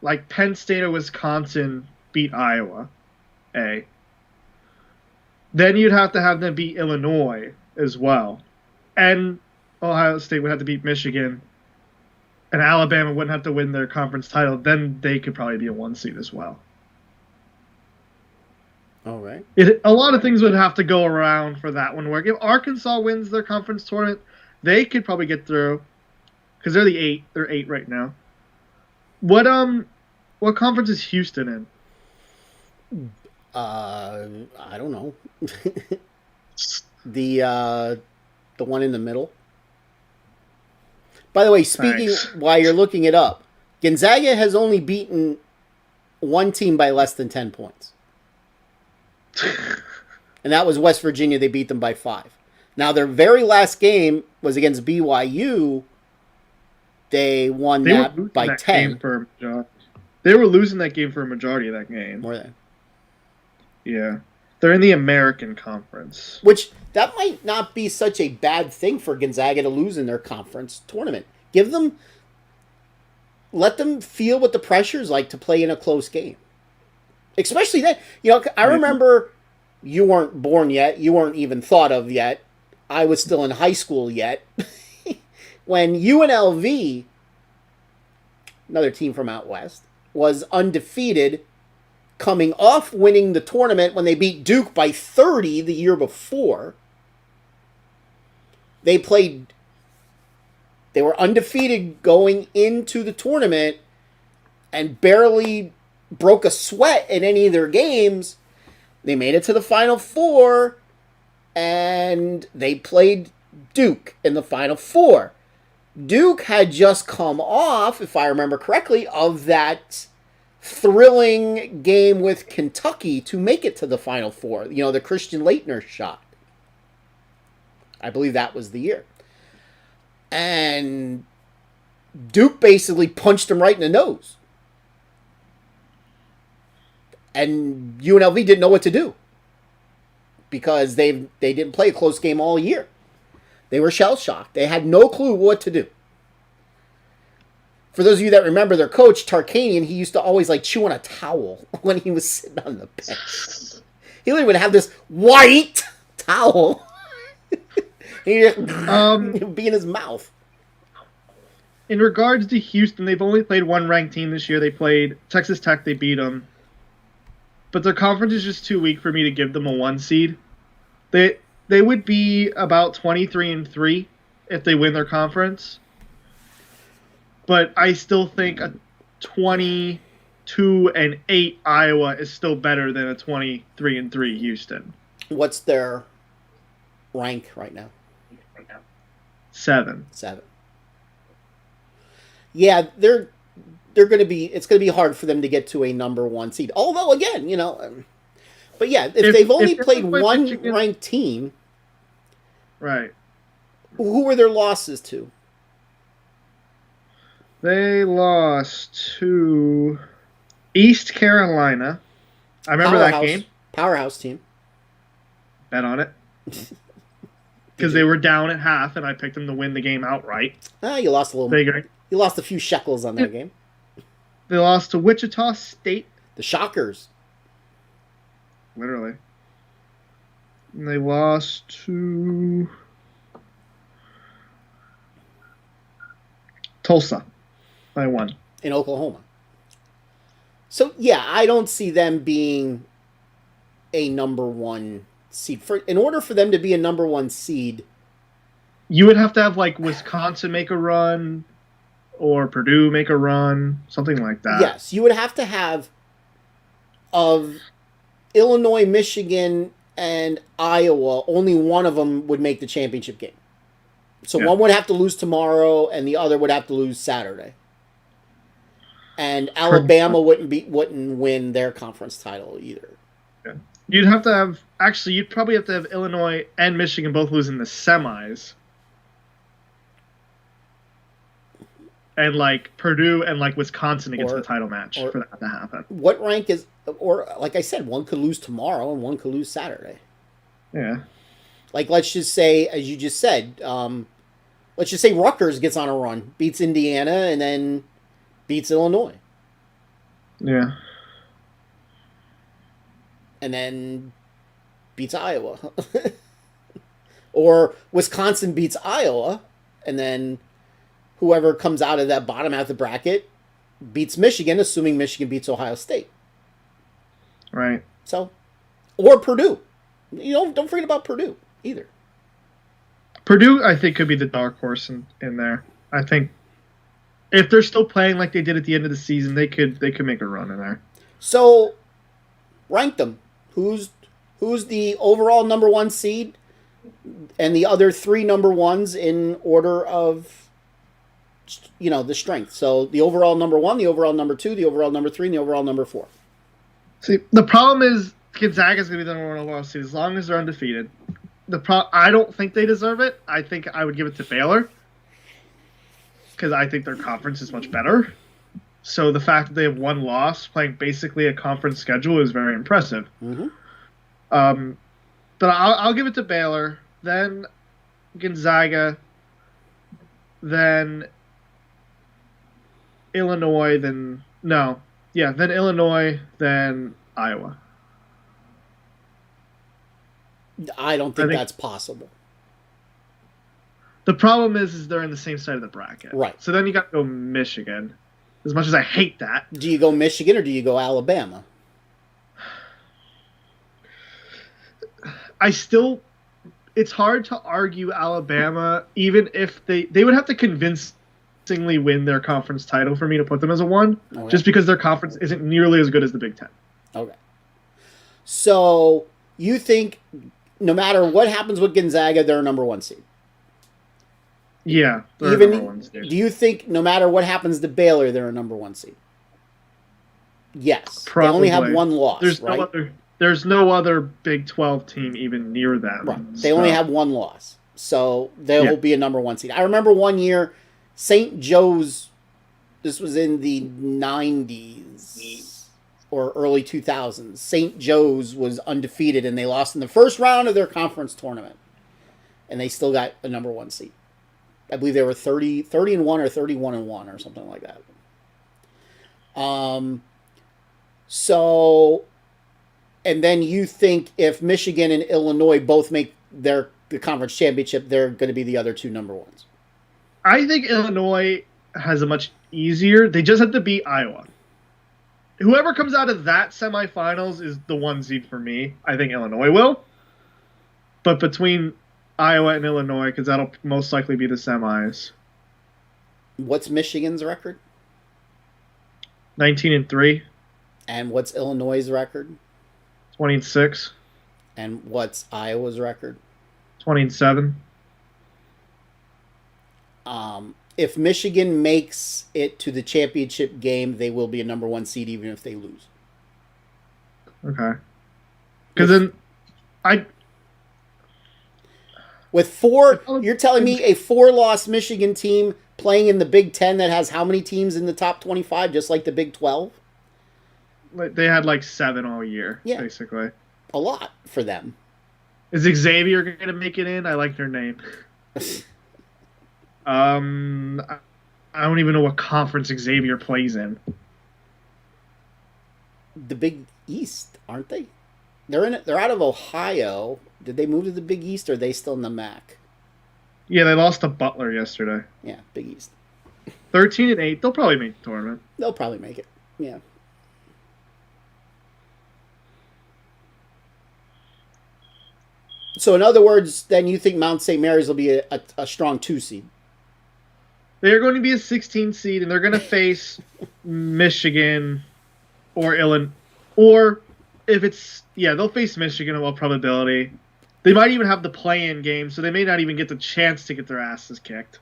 like Penn State or Wisconsin beat Iowa, A. Then you'd have to have them beat Illinois as well. And Ohio State would have to beat Michigan. And Alabama wouldn't have to win their conference title. Then they could probably be a 1 seed as well. All right. A lot of things would have to go around for that one to work. If Arkansas wins their conference tournament, they could probably get through. Because they're the 8. They're 8 right now. What conference is Houston in? I don't know. The one in the middle. By the way, speaking while you're looking it up, Gonzaga has only beaten one team by less than 10 points. And that was West Virginia. They beat them by 5. Now, their very last game was against BYU. They won that by 10. They were losing that game for a majority of that game. More than. Yeah. They're in the American Conference. Which, that might not be such a bad thing for Gonzaga to lose in their conference tournament. Let them feel what the pressure is like to play in a close game. Especially that, I remember you weren't born yet. You weren't even thought of yet. I was still in high school yet. When UNLV, another team from out west, was undefeated, coming off winning the tournament when they beat Duke by 30 the year before. They were undefeated going into the tournament and barely broke a sweat in any of their games. They made it to the Final Four, and they played Duke in the Final Four. Duke had just come off, if I remember correctly, of that thrilling game with Kentucky to make it to the Final Four. The Christian Laettner shot. I believe that was the year. And Duke basically punched him right in the nose. And UNLV didn't know what to do. Because they didn't play a close game all year. They were shell-shocked. They had no clue what to do. For those of you that remember their coach, Tarkanian, he used to always chew on a towel when he was sitting on the bench. He would have this white towel. He'd be in his mouth. In regards to Houston, they've only played one ranked team this year. They played Texas Tech. They beat them. But their conference is just too weak for me to give them a 1 seed. They would be about 23-3 if they win their conference. But I still think a 22-8 Iowa is still better than a 23-3 Houston. What's their rank right now? 7. Yeah, they're going to be. It's going to be hard for them to get to a number 1 seed. Although, again, but yeah, if they've only played one Michigan ranked team, right? Who were their losses to? They lost to East Carolina. I remember that game. Powerhouse team. Bet on it. Because they were down at half, and I picked them to win the game outright. You lost a little. Figuring. You lost a few shekels on that game. They lost to Wichita State. The Shockers. Literally. And they lost to Tulsa by 1. In Oklahoma. So yeah, I don't see them being a number one seed. In order for them to be a number one seed, You would have to have like Wisconsin make a run or Purdue make a run, something like that. yes, you would have to have of Illinois, Michigan, and Iowa. Only one of them would make the championship game. So one would have to lose tomorrow, and the other would have to lose Saturday. And Alabama wouldn't win their conference title either. Yeah. You'd probably have to have Illinois and Michigan both lose in the semis. And like Purdue and like Wisconsin against the title match for that to happen. What rank is, or like I said, one could lose tomorrow and one could lose Saturday. Yeah. Like let's just say, as you just said, let's just say Rutgers gets on a run, beats Indiana, and then beats Illinois. Yeah. And then beats Iowa. Or Wisconsin beats Iowa, and then whoever comes out of that bottom half of the bracket beats Michigan, assuming Michigan beats Ohio State. Right. So, or Purdue. Don't forget about Purdue either. Purdue, I think, could be the dark horse in there. I think if they're still playing like they did at the end of the season, they could make a run in there. So, rank them. Who's the overall number one seed, and the other three number ones in order of, the strength. So the overall number one, the overall number two, the overall number three, and the overall number four. See, the problem is Gonzaga's going to be the number one overall seed as long as they're undefeated. I don't think they deserve it. I think I would give it to Baylor because I think their conference is much better. So the fact that they have one loss, playing basically a conference schedule, is very impressive. Mm-hmm. But I'll give it to Baylor, then Gonzaga, then Illinois, then Illinois, then Iowa. I don't think that's possible. The problem is they're in the same side of the bracket. Right. So then you got to go Michigan. As much as I hate that. Do you go Michigan or do you go Alabama? It's hard to argue Alabama, even if they would have to convincingly win their conference title for me to put them as a 1, Okay. just because their conference isn't nearly as good as the Big Ten. Okay. So you think no matter what happens with Gonzaga, they're a number one seed? Yeah. They're Even number 1 seed. do you think no matter what happens to Baylor, they're a number one seed? Yes. Probably. They only have one loss, There's no other Big 12 team even near them. Right. They only have one loss. So they'll be a number one seed. I remember one year, St. Joe's, this was in the 90s or early 2000s. St. Joe's was undefeated, and they lost in the first round of their conference tournament. And they still got a number one seed. I believe they were 30-1 or 31-1 or something like that. So, and then you think if Michigan and Illinois both make the conference championship, they're going to be the other two number ones. I think Illinois has a much easier. They just have to beat Iowa. Whoever comes out of that semifinals is the 1 seed for me. I think Illinois will. But between Iowa and Illinois, because that'll most likely be the semis. What's Michigan's record? 19-3. And what's Illinois' record? 26. And what's Iowa's record? 27. If Michigan makes it to the championship game, they will be a number one seed even if they lose. Okay. Because then with four, you're telling me a 4-loss Michigan team playing in the Big Ten that has how many teams in the top 25, just like the Big 12? they had like 7 all year, basically. A lot for them. Is Xavier going to make it in? I like their name. I don't even know what conference Xavier plays in. The Big East, aren't they? They're out of Ohio. Did they move to the Big East, or are they still in the MAC? Yeah, they lost to Butler yesterday. Yeah, Big East. 13-8. They'll probably make the tournament. They'll probably make it. Yeah. So in other words, then you think Mount St. Mary's will be a strong 2 seed? They're going to be a 16 seed, and they're going to face Michigan or Illinois. Or if it's, they'll face Michigan in all probability. They might even have the play-in game, so they may not even get the chance to get their asses kicked.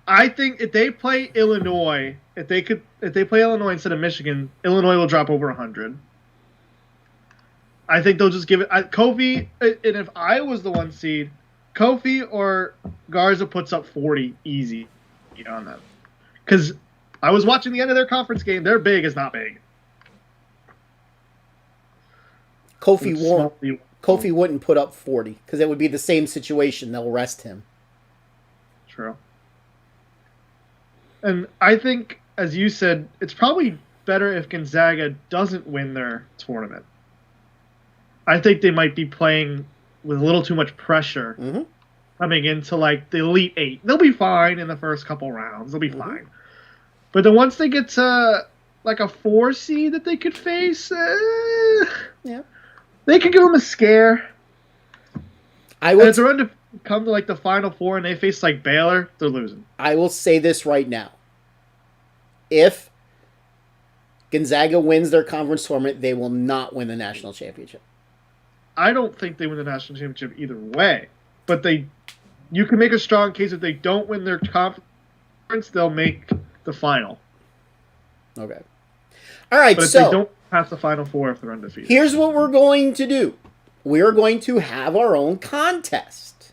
I think if they play Illinois, if they play Illinois instead of Michigan, Illinois will drop over 100. I think they'll just give it Kofi, and if I was the 1 seed, Kofi or Garza puts up 40 easy on them. Because I was watching the end of their conference game. Their big is not big. Kofi wouldn't put up 40 because it would be the same situation. They'll rest him. True. And I think, as you said, it's probably better if Gonzaga doesn't win their tournament. I think they might be playing with a little too much pressure coming into like the Elite Eight. They'll be fine in the first couple rounds. They'll be fine. But then once they get to like a 4 seed that they could face, they could give them a scare. And if they're going to come to like the Final Four and they face like Baylor, they're losing. I will say this right now. If Gonzaga wins their conference tournament, they will not win the national championship. I don't think they win the national championship either way. But you can make a strong case if they don't win their conference, they'll make the final. Okay. All right, but if they don't pass the Final Four if they're undefeated. Here's what we're going to do. We're going to have our own contest.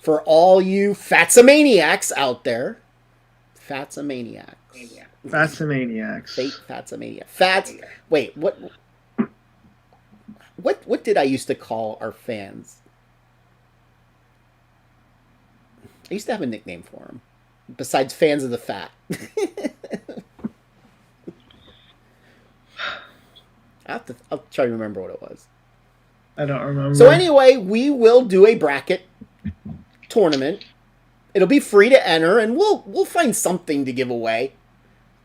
For all you Fatsamaniacs out there. Fatsamaniacs. Fatsamaniacs. Fate Fatsamaniacs. Fats. Wait, what did I used to call our fans? I used to have a nickname for them. Besides fans of the fat. I'll try to remember what it was. I don't remember. So anyway, we will do a bracket tournament. It'll be free to enter, and we'll find something to give away.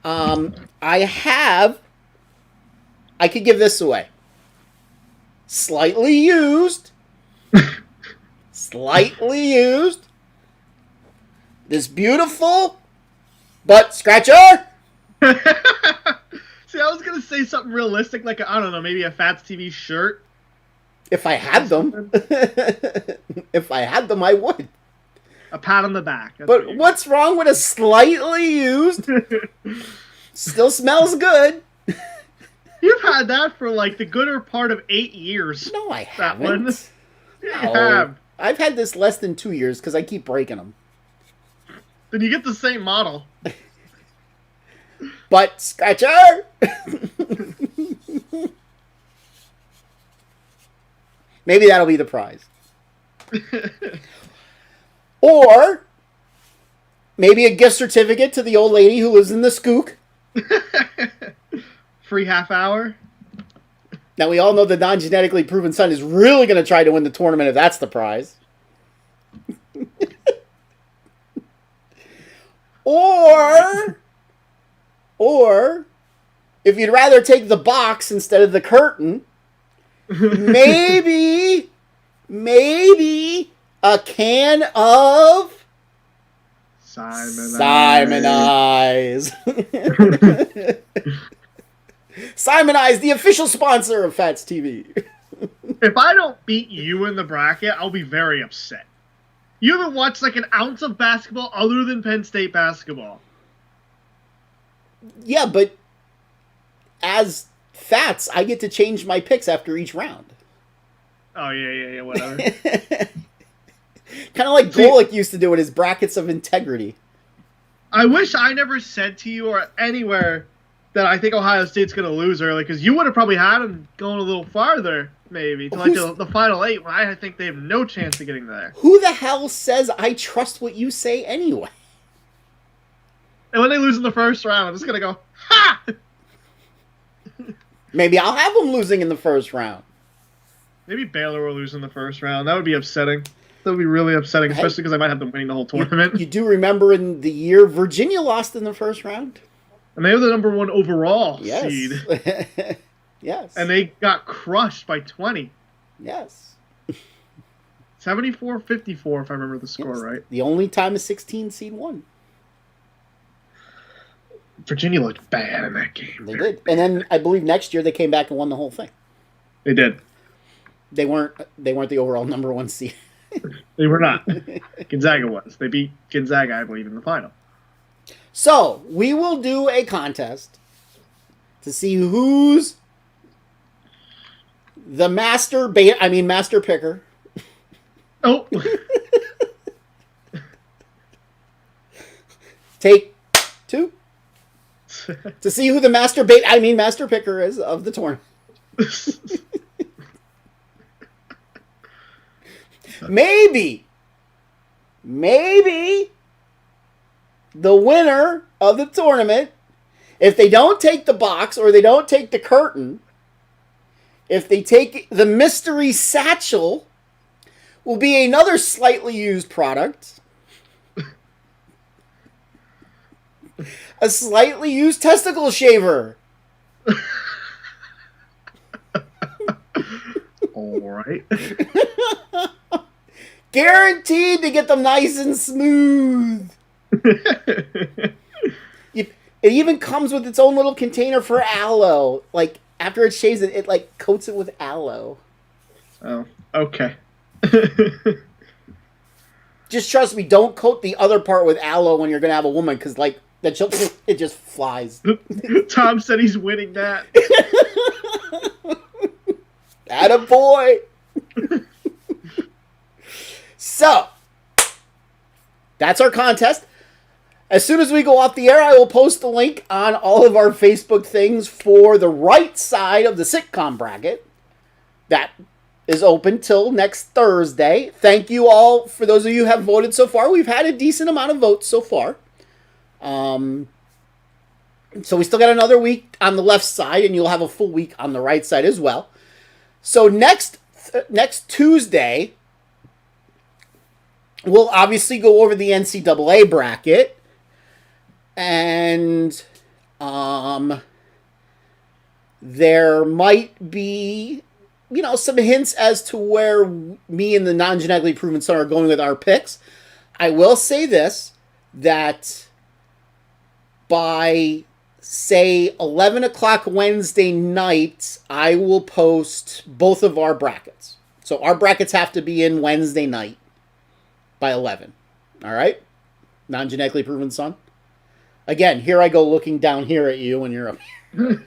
I could give this away. Slightly used. This beautiful butt scratcher. See, I was going to say something realistic, like, I don't know, maybe a Phatts TV shirt. If I had them. I would. A pat on the back. But what's wrong with a slightly used? Still smells good. You've had that for, like, the gooder part of 8 years. No, I haven't. No. You have. I've had this less than 2 years because I keep breaking them. Then you get the same model. Butt scratcher! Maybe that'll be the prize. Or maybe a gift certificate to the old lady who lives in the skook. Free half hour. Now we all know the non-genetically proven son is really going to try to win the tournament if that's the prize. Or if you'd rather take the box instead of the curtain, maybe a can of Simonize. Simonize, the official sponsor of Phatts TV. If I don't beat you in the bracket, I'll be very upset. You haven't watched like an ounce of basketball other than Penn State basketball. Yeah, but as Fats, I get to change my picks after each round. Oh, yeah, whatever. Kind of like Golick used to do with his brackets of integrity. I wish I never said to you or anywhere that I think Ohio State's going to lose early, because you would have probably had them going a little farther, maybe, to like the Final 8, when I think they have no chance of getting there. Who the hell says I trust what you say anyway? And when they lose in the first round, I'm just going to go, ha! Maybe I'll have them losing in the first round. Maybe Baylor will lose in the first round. That would be upsetting. That would be really upsetting, especially because I might have them winning the whole tournament. You do remember in the year Virginia lost in the first round? And they were the #1 overall seed. Yes. And they got crushed by 20. Yes. 74-54, if I remember the score Yes. right. The only time a 16 seed won. Virginia looked bad in that game. They did. And then I believe next year they came back and won the whole thing. They did. They weren't the overall number 1 seed. They were not. Gonzaga was. They beat Gonzaga, I believe, in the final. So, we will do a contest to see who's the master picker. Oh. Take 2. To see who the master picker is of the tournament. Maybe the winner of the tournament, if they don't take the box or they don't take the curtain, if they take the mystery satchel, will be another slightly used product. A slightly used testicle shaver. All right. Guaranteed to get them nice and smooth. It even comes with its own little container for aloe. Like, after it shaves it, it like coats it with aloe. Oh, okay. Just trust me, don't coat the other part with aloe when you're going to have a woman, because like, it just flies. Tom said he's winning that. Attaboy! So, that's our contest. As soon as we go off the air, I will post the link on all of our Facebook things for the right side of the sitcom bracket. That is open till next Thursday. Thank you all for those of you who have voted so far. We've had a decent amount of votes so far. So we still got another week on the left side, and you'll have a full week on the right side as well. So next Tuesday, we'll obviously go over the NCAA bracket, and there might be, some hints as to where me and the non-genetically proven son are going with our picks. I will say this, that by, say, 11 o'clock Wednesday night, I will post both of our brackets. So our brackets have to be in Wednesday night by 11. All right? Non-genetically proven son. Again, here I go looking down here at you when you're up here.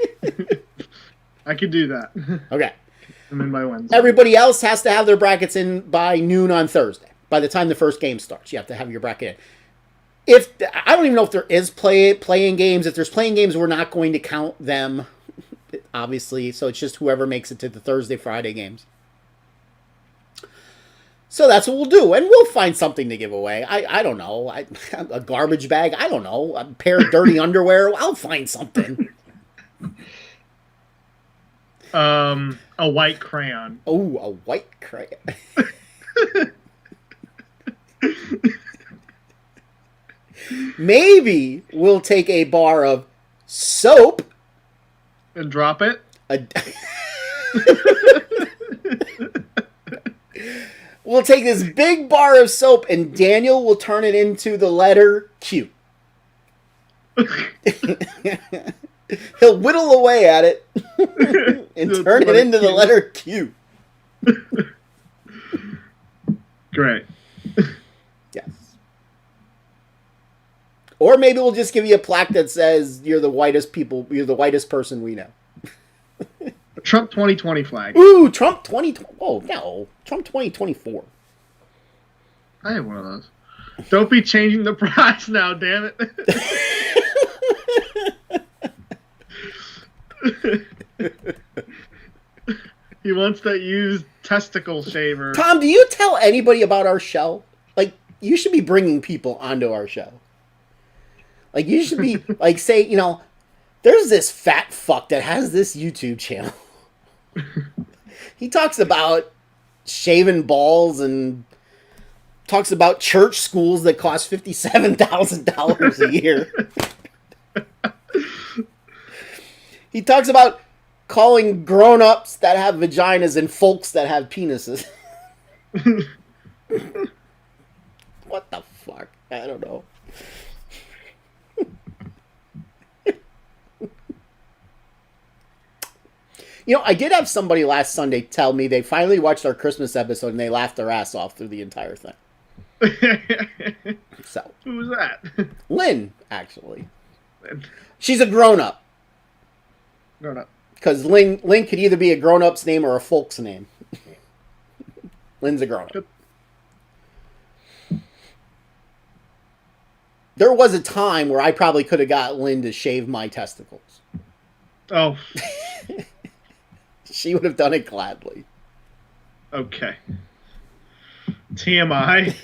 I could do that. Okay. I'm in by Wednesday. Everybody else has to have their brackets in by noon on Thursday. By the time the first game starts, you have to have your bracket in. I don't even know if there is playing games. If there's playing games, we're not going to count them, obviously. So it's just whoever makes it to the Thursday, Friday games. So that's what we'll do. And we'll find something to give away. I don't know. A garbage bag. I don't know. A pair of dirty underwear. I'll find something. A white crayon. Oh, a white crayon. Maybe we'll take a bar of soap And drop it. We'll take this big bar of soap and Daniel will turn it into the letter Q. He'll whittle away at it and turn it into the letter Q. Great. Yes. Or maybe we'll just give you a plaque that says you're the whitest person we know. Trump 2020 flag. Ooh, Trump 2020. Oh, no. Trump 2024. I have one of those. Don't be changing the price now, damn it. He wants that used testicle shaver. Tom, do you tell anybody about our show? Like, you should be bringing people onto our show. Like, you should be, like, say, there's this fat fuck that has this YouTube channel. He talks about shaving balls and talks about church schools that cost $57,000 a year. He talks about calling grown-ups that have vaginas and folks that have penises. What the fuck? I don't know. You know, I did have somebody last Sunday tell me they finally watched our Christmas episode and they laughed their ass off through the entire thing. So, Who was that? Lynn, actually. She's a grown-up. No, no. Because Lynn could either be a grown-up's name or a folk's name. Lynn's a grown-up. There was a time where I probably could have got Lynn to shave my testicles. Oh. She would have done it gladly. Okay. TMI.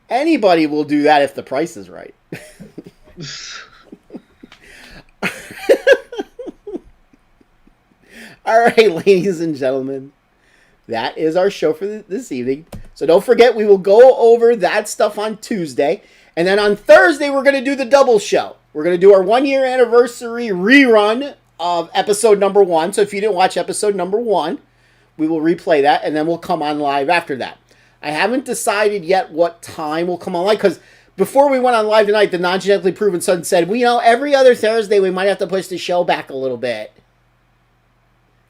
Anybody will do that if the price is right. All right, ladies and gentlemen, that is our show for this evening. So don't forget, we will go over that stuff on Tuesday. And then on Thursday, we're going to do the double show. We're going to do our 1-year anniversary rerun of episode number 1. So if you didn't watch episode number 1, we will replay that, and then we'll come on live after that. I haven't decided yet what time we'll come on live, because before we went on live tonight, the non-genetically proven son said, well, you know, every other Thursday we might have to push the show back a little bit,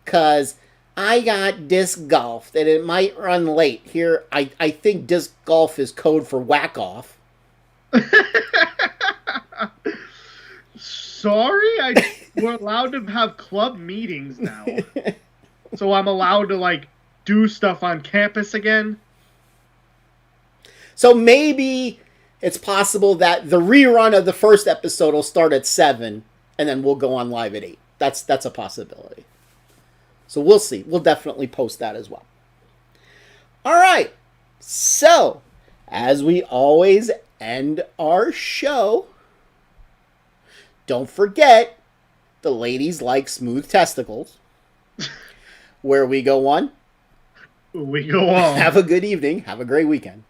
because I got disc golf, and it might run late. Here, I think disc golf is code for whack off. Sorry, we're allowed to have club meetings now. So I'm allowed to, like, do stuff on campus again. So maybe it's possible that the rerun of the first episode will start at 7, and then we'll go on live at 8. That's a possibility. So we'll see. We'll definitely post that as well. All right. So, as we always end our show, don't forget, the ladies like smooth testicles. Where we go on. We go on. Have a good evening. Have a great weekend.